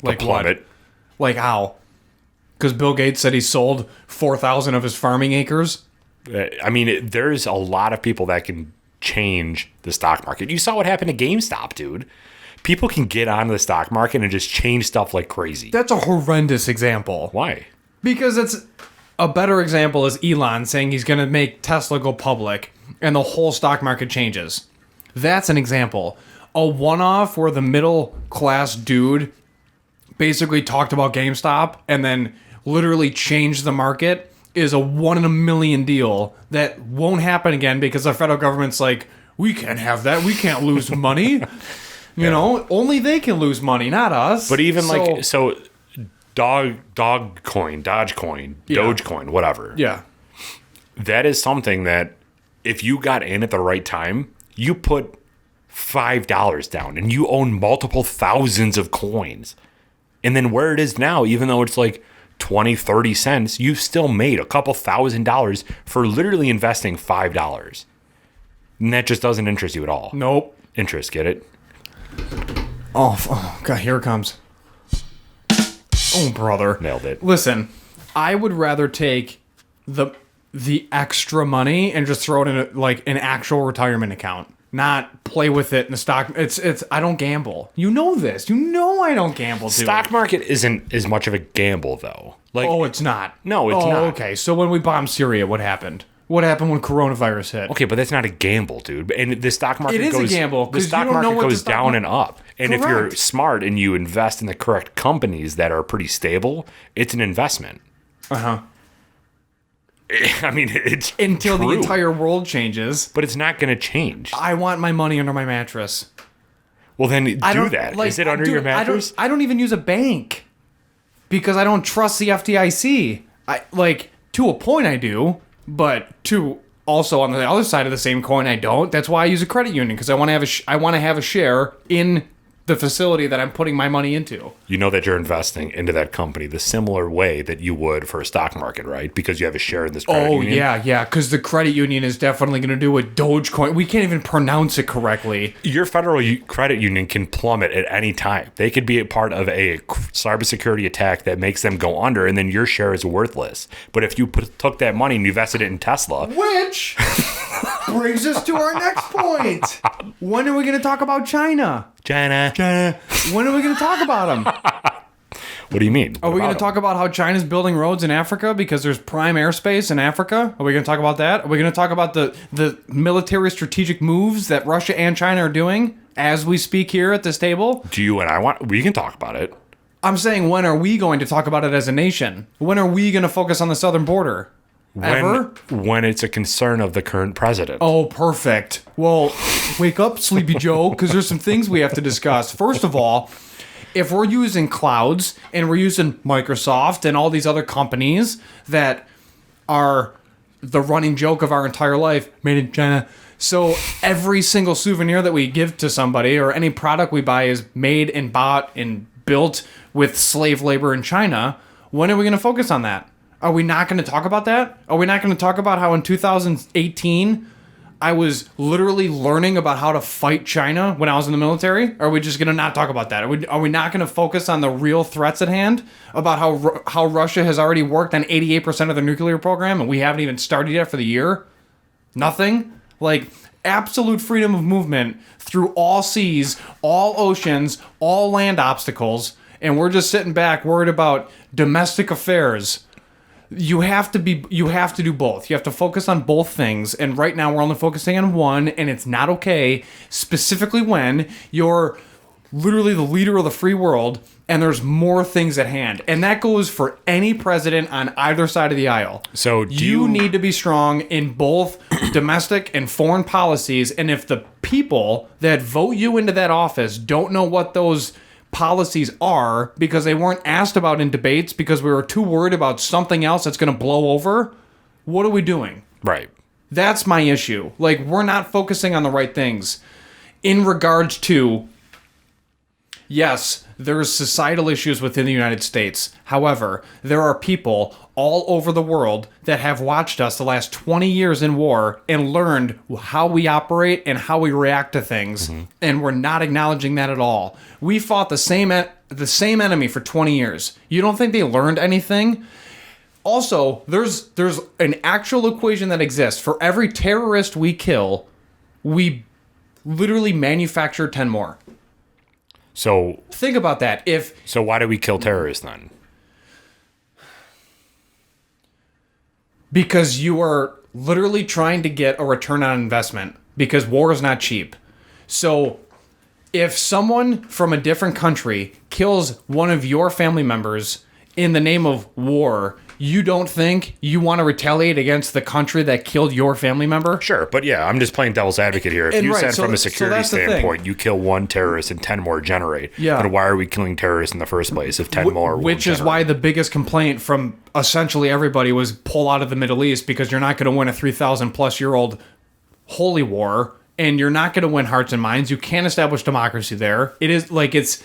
Like what? Like how? Because Bill Gates said he sold 4,000 of his farming acres? I mean, there's a lot of people that can change the stock market. You saw what happened to GameStop, dude. People can get onto the stock market and just change stuff like crazy. That's a horrendous example. Why? Because it's a better example is Elon saying he's going to make Tesla go public and the whole stock market changes. That's an example. A one-off where the middle class dude basically talked about GameStop and then literally change the market is a 1 in a million deal that won't happen again because the federal government's like, we can't have that. We can't lose money. You know, only they can lose money, not us. But even Dogecoin, Dogecoin, whatever. Yeah. That is something that if you got in at the right time, you put $5 down and you own multiple thousands of coins. And then where it is now, even though it's like 20, 30 cents, you've still made a couple $1,000 for literally investing $5. And that just doesn't interest you at all. Nope. Interest, get it? Oh God, here it comes. Oh, brother. Nailed it. Listen, I would rather take the extra money and just throw it in an actual retirement account. Not play with it in the stock. It's I don't gamble. You know this. You know I don't gamble, dude. Stock market isn't as much of a gamble, though. Like, Oh, it's not. No, it's not. Okay, so when we bombed Syria, what happened? What happened when coronavirus hit? okay, but that's not a gamble, dude. And the stock market It is goes a gamble, The 'cause stock you don't know market what the goes stock down mar- and up. And if you're Correct. smart and you invest in the correct companies that are pretty stable, it's an investment. Uh-huh. I mean, it's Until the true, entire world changes. but it's not going to change. I want my money under my mattress. Well, then do I don't that. like, Is it under dude, your mattress? I don't even use a bank because I don't trust the FDIC. To a point I do, but to also on the other side of the same coin I don't. That's why I use a credit union because I want to have a share in the facility that I'm putting my money into. You know that you're investing into that company the similar way that you would for a stock market, right? Because you have a share in this credit Oh, union. yeah, because the credit union is definitely going to do a Dogecoin. We can't even pronounce it correctly. Your federal credit union can plummet at any time. They could be a part of a cybersecurity attack that makes them go under, and then your share is worthless. But if you took that money and you invested it in Tesla, Which brings us to our next point. When are we going to talk about China? China. When are we going to talk about them? What do you mean? Are we going to talk about how China's building roads in Africa because there's prime airspace in Africa? Are we going to talk about that? Are we going to talk about the military strategic moves that Russia and China are doing as we speak here at this table? Do you and I want? We can talk about it. I'm saying, when are we going to talk about it as a nation? When are we going to focus on the southern border? Ever? When it's a concern of the current president. Oh, perfect. Well, wake up, Sleepy Joe, because there's some things we have to discuss. First of all, if we're using clouds and we're using Microsoft and all these other companies that are the running joke of our entire life, made in China. So every single souvenir that we give to somebody or any product we buy is made and bought and built with slave labor in China. When are we going to focus on that? Are we not going to talk about that? Are we not going to talk about how in 2018 I was literally learning about how to fight China when I was in the military? Are we just going to not talk about that? Are we not going to focus on the real threats at hand? About how Russia has already worked on 88% of their nuclear program and we haven't even started yet for the year? Nothing? Like, absolute freedom of movement through all seas, all oceans, all land obstacles, and we're just sitting back worried about domestic affairs. You have to do both. You have to focus on both things. And right now we're only focusing on one, and it's not okay, specifically when you're literally the leader of the free world and there's more things at hand. And that goes for any president on either side of the aisle. So you need to be strong in both domestic and foreign policies. And if the people that vote you into that office don't know what those policies are because they weren't asked about in debates because we were too worried about something else that's going to blow over, what are we doing? Right. That's my issue. Like, we're not focusing on the right things. In regards to, yes, there's societal issues within the United States. However, there are people all over the world that have watched us the last 20 years in war and learned how we operate and how we react to things. Mm-hmm. And we're not acknowledging that at all. We fought the same enemy for 20 years. You don't think they learned anything? Also, there's an actual equation that exists. For every terrorist we kill, we literally manufacture 10 more. So think about that. So why do we kill terrorists then? Because you are literally trying to get a return on investment, because war is not cheap. So if someone from a different country kills one of your family members in the name of war, you don't think you want to retaliate against the country that killed your family member? Sure, but yeah, I'm just playing devil's advocate here. If And you right, said so- from a so security that's the thing. standpoint, you kill one terrorist and 10 more generate, Yeah. then why are we killing terrorists in the first place if 10 more won't Which is generate? why the biggest complaint from essentially everybody was pull out of the Middle East, because you're not going to win a 3,000 plus year old holy war, and you're not going to win hearts and minds. You can't establish democracy there. It is like it's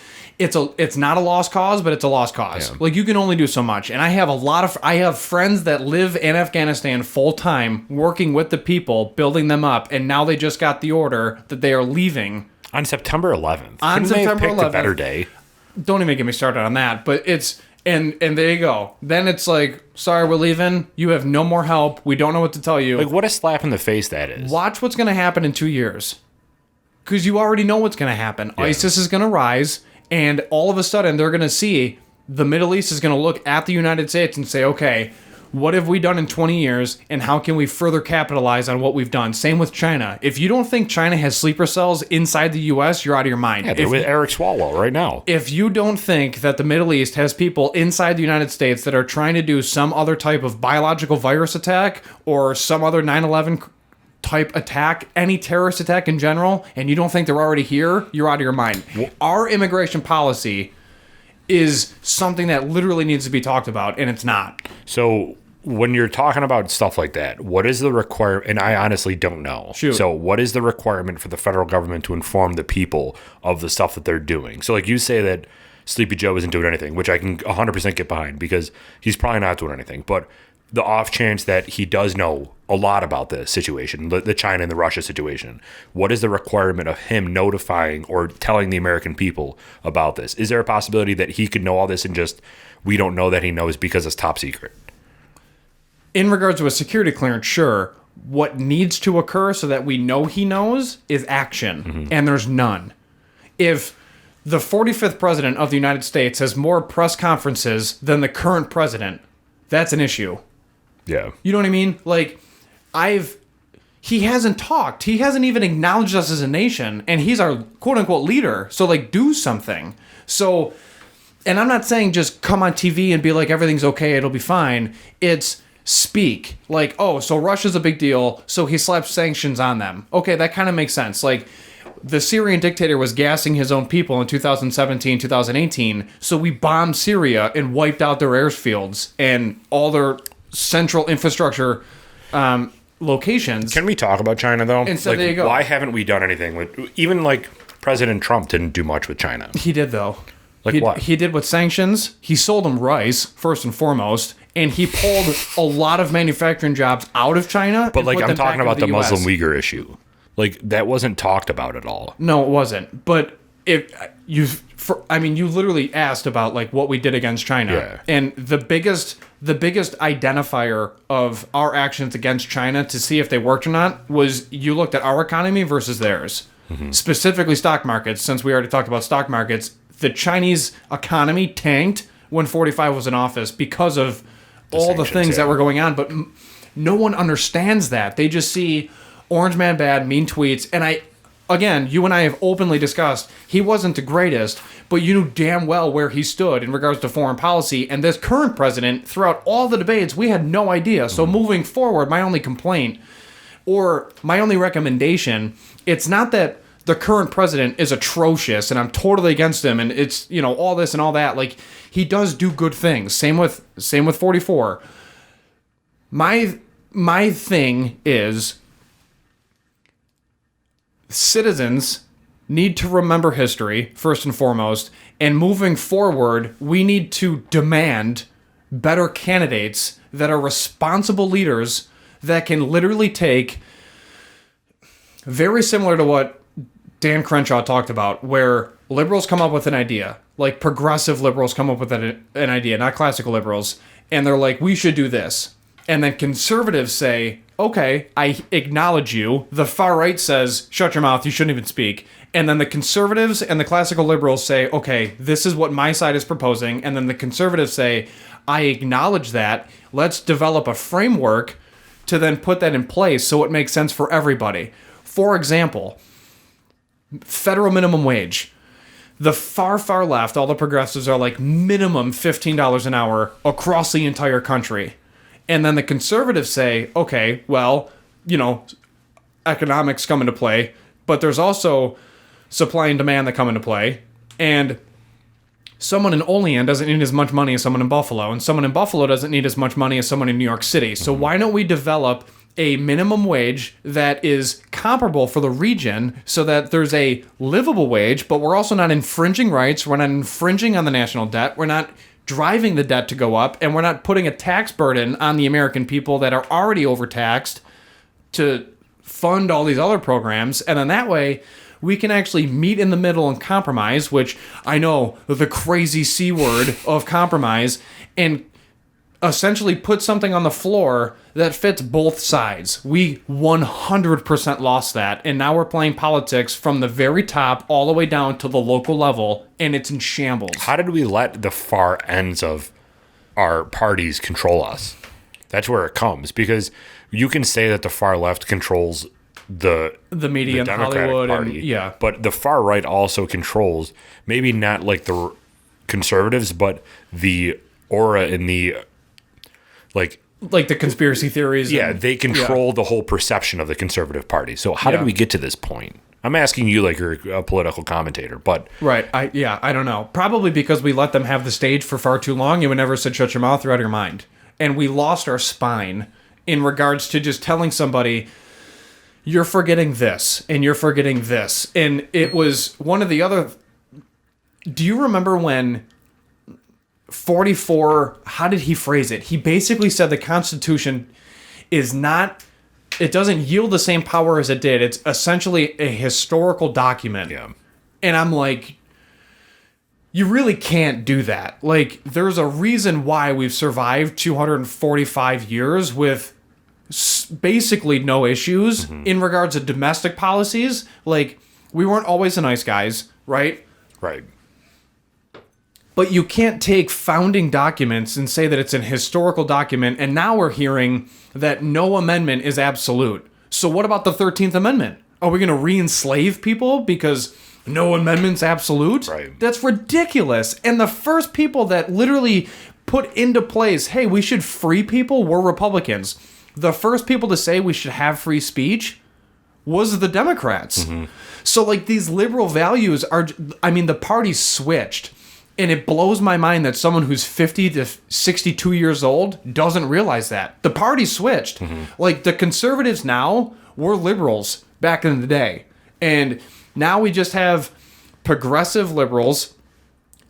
not a lost cause, but it's a lost cause. Yeah. Like, you can only do so much. And I have friends that live in Afghanistan full time, working with the people, building them up, and now they just got the order that they are leaving. On September 11th. On Couldn't they have September picked a 11th. better day? Don't even get me started on that. But it's and there you go. Then it's like, sorry, we're leaving. You have no more help. We don't know what to tell you. Like, what a slap in the face that is. Watch what's going to happen in 2 years. Because you already know what's going to happen. ISIS is going to rise, and all of a sudden they're going to see the Middle East is going to look at the United States and say, okay, what have we done in 20 years, and how can we further capitalize on what we've done? Same with China. If you don't think China has sleeper cells inside the U.S., you're out of your mind. Yeah, they're with Eric Swalwell right now. If you don't think that the Middle East has people inside the United States that are trying to do some other type of biological virus attack or some other 9/11 type attack, any terrorist attack in general, and you don't think they're already here, you're out of your mind. Our immigration policy is something that literally needs to be talked about, and it's not. So when you're talking about stuff like that, what is the requirement? And I honestly don't know. Shoot. So what is the requirement for the federal government to inform the people of the stuff that they're doing? So like you say that Sleepy Joe isn't doing anything, which I can 100% get behind because he's probably not doing anything. But the off chance that he does know a lot about the situation, the China and the Russia situation, what is the requirement of him notifying or telling the American people about this? Is there a possibility that he could know all this and just we don't know that he knows because it's top secret? In regards to a security clearance, sure. What needs to occur so that we know he knows is action, and there's none. If the 45th president of the United States has more press conferences than the current president, that's an issue. Yeah. You know what I mean? Like, he hasn't talked. He hasn't even acknowledged us as a nation, and he's our quote unquote leader. So, like, do something. So, and I'm not saying just come on TV and be like, everything's okay, it'll be fine. It's speak. Like, oh, so Russia's a big deal, so he slaps sanctions on them. Okay, that kind of makes sense. Like, the Syrian dictator was gassing his own people in 2017, 2018, so we bombed Syria and wiped out their airfields and all their central infrastructure locations. Can we talk about China though? And so like, there you go. Why haven't we done anything with even like President Trump didn't do much with China? He did, though. Like what? He did with sanctions. He sold them rice, first and foremost, and he pulled a lot of manufacturing jobs out of China. But like I'm talking about the Muslim Uyghur issue. Like that wasn't talked about at all. No, it wasn't. But you literally asked about like what we did against China, Yeah. and the biggest identifier of our actions against China to see if they worked or not was you looked at our economy versus theirs, specifically stock markets. Since we already talked about stock markets, the Chinese economy tanked when 45 was in office because of all the sanctions, things that yeah. were going on. But no one understands that. They just see Orange Man bad, mean tweets, and again, you and I have openly discussed he wasn't the greatest, but you knew damn well where he stood in regards to foreign policy. And this current president, throughout all the debates, we had no idea. So moving forward, my only complaint or my only recommendation, it's not that the current president is atrocious and I'm totally against him and it's, all this and all that. Like, he does do good things. Same with 44. My thing is citizens need to remember history, first and foremost, and moving forward, we need to demand better candidates that are responsible leaders that can literally take, very similar to what Dan Crenshaw talked about, where liberals come up with an idea, like progressive liberals come up with an idea, not classical liberals, and they're like, we should do this. And then conservatives say, okay, I acknowledge you. The far right says, shut your mouth, you shouldn't even speak. And then the conservatives and the classical liberals say, okay, this is what my side is proposing. And then the conservatives say, I acknowledge that. Let's develop a framework to then put that in place so it makes sense for everybody. For example, federal minimum wage. The far left, all the progressives are like minimum $15 an hour across the entire country. And then the conservatives say, okay, well, economics come into play, but there's also supply and demand that come into play. And someone in Olean doesn't need as much money as someone in Buffalo, and someone in Buffalo doesn't need as much money as someone in New York City. So why don't we develop a minimum wage that is comparable for the region so that there's a livable wage, but we're also not infringing rights, we're not infringing on the national debt, we're not driving the debt to go up, and we're not putting a tax burden on the American people that are already overtaxed to fund all these other programs. And then that way we can actually meet in the middle and compromise, which I know the crazy C word of compromise, and essentially put something on the floor that fits both sides. We 100% lost that, and now we're playing politics from the very top all the way down to the local level, and it's in shambles. How did we let the far ends of our parties control us? That's where it comes, because you can say that the far left controls the media and Democratic Hollywood Party, and yeah, but the far right also controls, maybe not like the conservatives, but the aura in the like the conspiracy theories. Yeah, and, they control the whole perception of the conservative party. So how did we get to this point? I'm asking you like you're a political commentator, but right. I don't know. Probably because we let them have the stage for far too long, and we never said shut your mouth, you're out of your mind. And we lost our spine in regards to just telling somebody, you're forgetting this, and you're forgetting this. And it was one of the other... Do you remember when 44... How did he phrase it? He basically said the Constitution is not... It doesn't yield the same power as it did. It's essentially a historical document. yeah. And I'm like... You really can't do that. Like, there's a reason why we've survived 245 years with basically no issues in regards to domestic policies. Like, we weren't always the nice guys, right? Right. But you can't take founding documents and say that it's an historical document, and now we're hearing that no amendment is absolute. So what about the 13th Amendment? Are we going to re-enslave people because no amendment's absolute? Right. That's ridiculous. And the first people that literally put into place, hey, we should free people, were Republicans. The first people to say we should have free speech was the Democrats. So, like, these liberal values are... I mean, the party switched. And it blows my mind that someone who's 50 to 62 years old doesn't realize that. The party switched. Like, the conservatives now were liberals back in the day. And now we just have progressive liberals,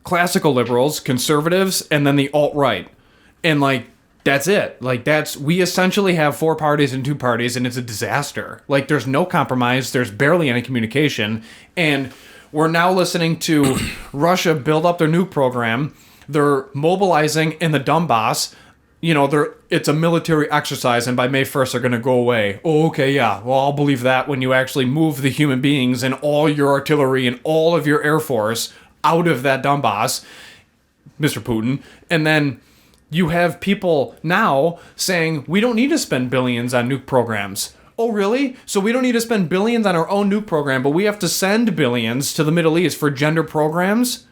classical liberals, conservatives, and then the alt-right. And, like, that's it. Like, we essentially have 4 parties and 2 parties, and it's a disaster. Like, there's no compromise. There's barely any communication. And we're now listening to Russia build up their nuke program. They're mobilizing in the Donbass. It's a military exercise, and by May 1st, they're going to go away. Oh, okay, yeah. Well, I'll believe that when you actually move the human beings and all your artillery and all of your air force out of that Donbass, Mr. Putin. And then you have people now saying, we don't need to spend billions on nuke programs. Oh, really? So we don't need to spend billions on our own nuke program, but we have to send billions to the Middle East for gender programs?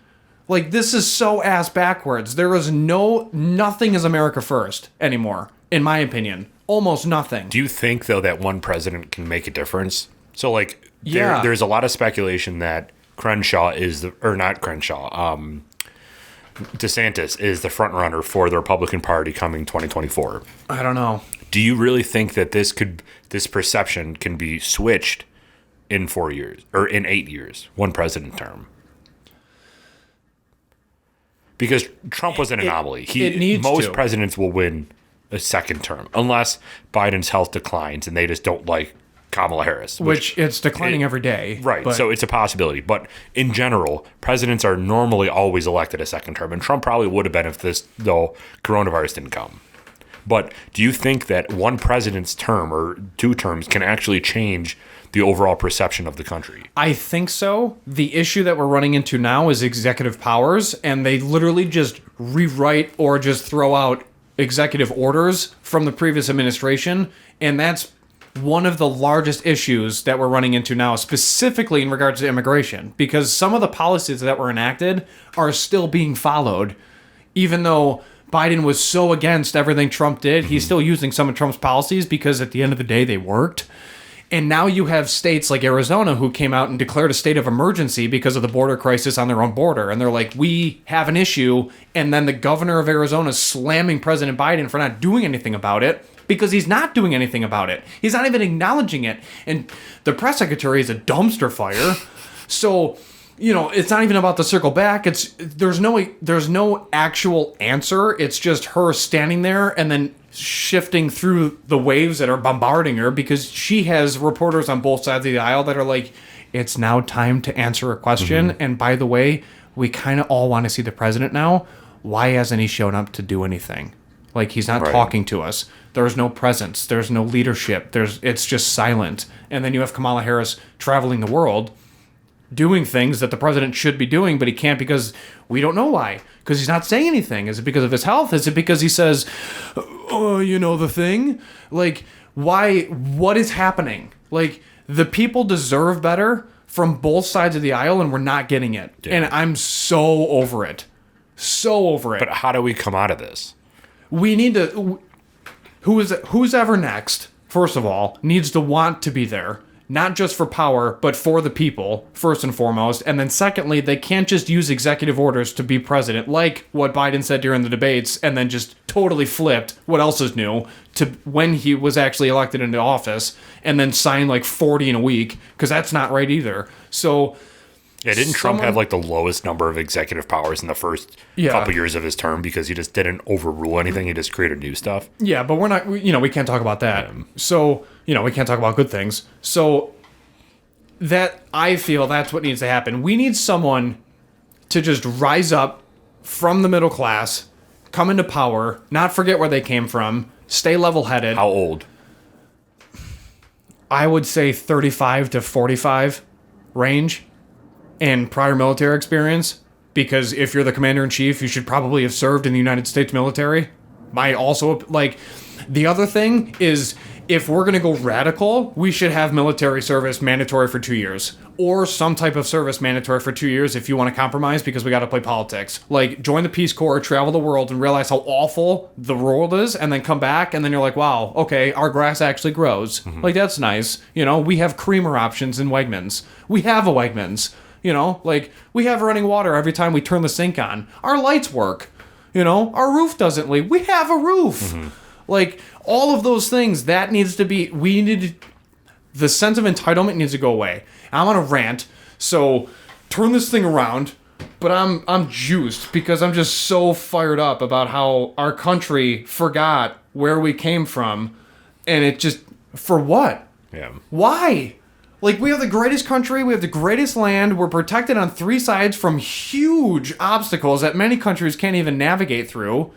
Like, this is so ass backwards. There is nothing is America first anymore, in my opinion. Almost nothing. Do you think, though, that one president can make a difference? So, like, Yeah. there's a lot of speculation that Crenshaw DeSantis is the front runner for the Republican Party coming 2024. I don't know. Do you really think that this perception can be switched in 4 years or in 8 years, one president term? Because Trump was an anomaly. Most presidents will win a second term unless Biden's health declines and they just don't like Kamala Harris. Which it's declining every day. Right. But So it's a possibility. But in general, presidents are normally always elected a second term. And Trump probably would have been if though coronavirus didn't come. But do you think that one president's term or 2 terms can actually change the overall perception of the country? I think so. The issue that we're running into now is executive powers, and they literally just rewrite or just throw out executive orders from the previous administration, and that's one of the largest issues that we're running into now, specifically in regards to immigration, because some of the policies that were enacted are still being followed, even though Biden was so against everything Trump did. He's still using some of Trump's policies because at the end of the day, they worked. And now you have states like Arizona who came out and declared a state of emergency because of the border crisis on their own border. And they're like, we have an issue. And then the governor of Arizona is slamming President Biden for not doing anything about it because he's not doing anything about it. He's not even acknowledging it. And the press secretary is a dumpster fire. So, you know, it's not even about the circle back. There's no actual answer. It's just her standing there and then shifting through the waves that are bombarding her because she has reporters on both sides of the aisle that are like, it's now time to answer a question. And by the way, we kind of all want to see the president now. Why hasn't he shown up to do anything? Like, he's not talking to us. There's no presence. There's no leadership. It's just silent. And then you have Kamala Harris traveling the world doing things that the president should be doing, but he can't because we don't know why. Because he's not saying anything. Is it because of his health? Is it because he says, oh, you know the thing? Like, why? What is happening? Like, the people deserve better from both sides of the aisle, and we're not getting it. Yeah. And I'm so over it. So over it. But how do we come out of this? We need to... Who's ever next, first of all, needs to want to be there. Not just for power, but for the people, first and foremost. And then secondly, they can't just use executive orders to be president, like what Biden said during the debates, and then just totally flipped what else is new to when he was actually elected into office, and then sign like 40 in a week, because that's not right either. So... Yeah, didn't Trump have like the lowest number of executive powers in the first couple years of his term because he just didn't overrule anything? He just created new stuff. Yeah, but we're not, we can't talk about that. So, we can't talk about good things. So that, I feel that's what needs to happen. We need someone to just rise up from the middle class, come into power, not forget where they came from, stay level-headed. How old? I would say 35 to 45 range. And prior military experience, because if you're the commander-in-chief, you should probably have served in the United States military. The other thing is, if we're going to go radical, we should have military service mandatory for 2 years. Or some type of service mandatory for 2 years if you want to compromise because we got to play politics. Like, join the Peace Corps, travel the world, and realize how awful the world is, and then come back, and then you're like, wow, okay, our grass actually grows. Like, that's nice. We have creamer options in Wegmans. We have a Wegmans. We have running water every time we turn the sink on. Our lights work. Our roof doesn't leak. We have a roof. Like, all of those things, that needs to be, the sense of entitlement needs to go away. I'm on a rant, so turn this thing around, but I'm juiced because I'm just so fired up about how our country forgot where we came from, and it just, for what? Yeah. Why? Like, we have the greatest country, we have the greatest land, we're protected on three sides from huge obstacles that many countries can't even navigate through.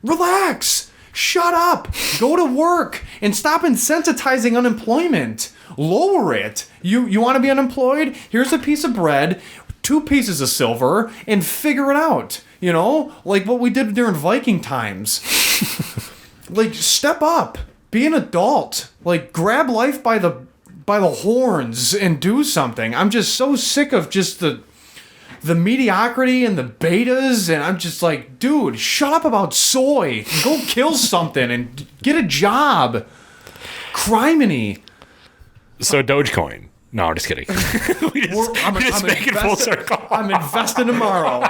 Relax! Shut up! Go to work! And stop incentivizing unemployment! Lower it! You want to be unemployed? Here's a piece of bread, 2 pieces of silver, and figure it out. Like what we did during Viking times. Like, step up! Be an adult. Like, grab life by the horns and do something. I'm just so sick of just the mediocrity and the betas, and I'm just like, dude, shut up about soy. Go kill something and get a job. Criminy. So Dogecoin. No, I'm just kidding. we just make it full circle. I'm investing tomorrow.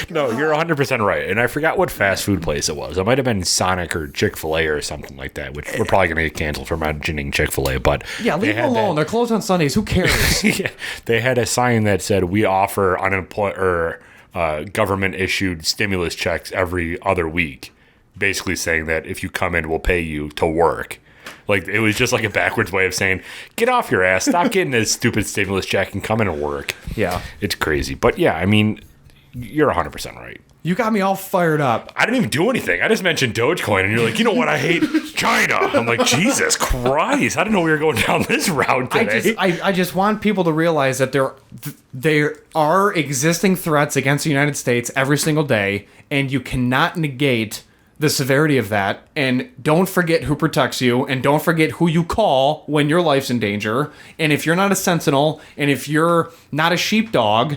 No, you're 100% right. And I forgot what fast food place it was. It might have been Sonic or Chick-fil-A or something like that, which we're probably going to get canceled for mentioning Chick-fil-A. But yeah, leave them alone. They're closed on Sundays. Who cares? Yeah, they had a sign that said, we offer government-issued stimulus checks every other week, basically saying that if you come in, we'll pay you to work. Like, it was just like a backwards way of saying, get off your ass, stop getting this stupid stimulus check and come in and work. Yeah. It's crazy. But yeah, I mean... You're 100% right. You got me all fired up. I didn't even do anything. I just mentioned Dogecoin, and you're like, you know what? I hate China. I'm like, Jesus Christ. I didn't know we were going down this route today. I just want people to realize that there are existing threats against the United States every single day, and you cannot negate the severity of that, and don't forget who protects you, and don't forget who you call when your life's in danger. And if you're not a sentinel, and if you're not a sheepdog,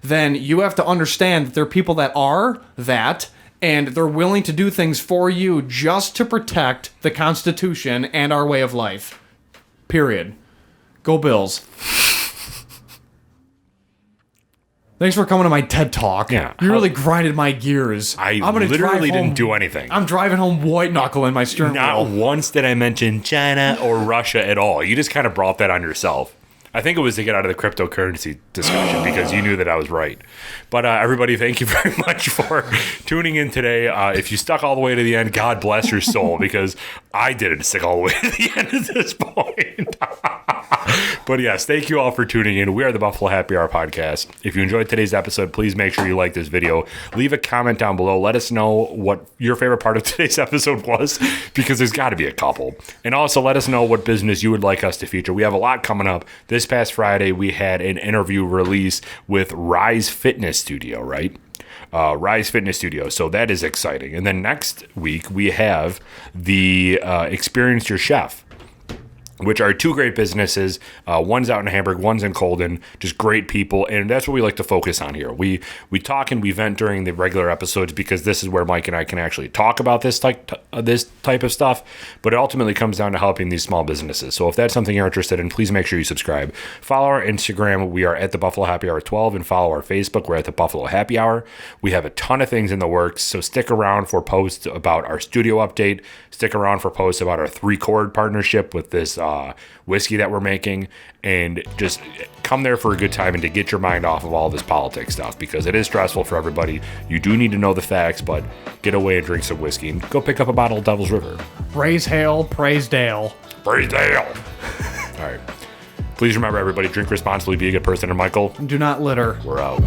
then you have to understand that there are people that are that, and they're willing to do things for you just to protect the Constitution and our way of life. Period. Go Bills. Thanks for coming to my TED Talk. Yeah. You really grinded my gears. I'm gonna literally didn't do anything. I'm driving home white knuckling my steering Not wheel. once did I mention China or Russia at all. You just kind of brought that on yourself. I think it was to get out of the cryptocurrency discussion because you knew that I was right. But everybody, thank you very much for tuning in today. If you stuck all the way to the end, God bless your soul, because I didn't stick all the way to the end at this point. But yes, thank you all for tuning in. We are the Buffalo Happy Hour podcast. If you enjoyed today's episode, please make sure you like this video. Leave a comment down below. Let us know what your favorite part of today's episode was, because there's got to be a couple. And also let us know what business you would like us to feature. We have a lot coming up. This past Friday, we had an interview release with Rise Fitness Studio, right? Rise Fitness Studio. So that is exciting. And then next week, we have the Experience Your Chef, which are two great businesses. One's out in Hamburg, one's in Colden. Just great people, and that's what we like to focus on here. We talk and we vent during the regular episodes because this is where Mike and I can actually talk about this type of stuff, but it ultimately comes down to helping these small businesses. So if that's something you're interested in, please make sure you subscribe. Follow our Instagram. We are at the Buffalo Happy Hour 12, and follow our Facebook. We're at the Buffalo Happy Hour. We have a ton of things in the works, so stick around for posts about our studio update. Stick around for posts about our 3Chord partnership with this whiskey that we're making, and just come there for a good time and to get your mind off of all this politics stuff, because it is stressful for everybody. You do need to know the facts, but get away and drink some whiskey and go pick up a bottle of Devil's River. Raise hail, praise Dale. Praise Dale. All right. Please remember, everybody, drink responsibly, be a good person, and Michael, Do not litter. we're out.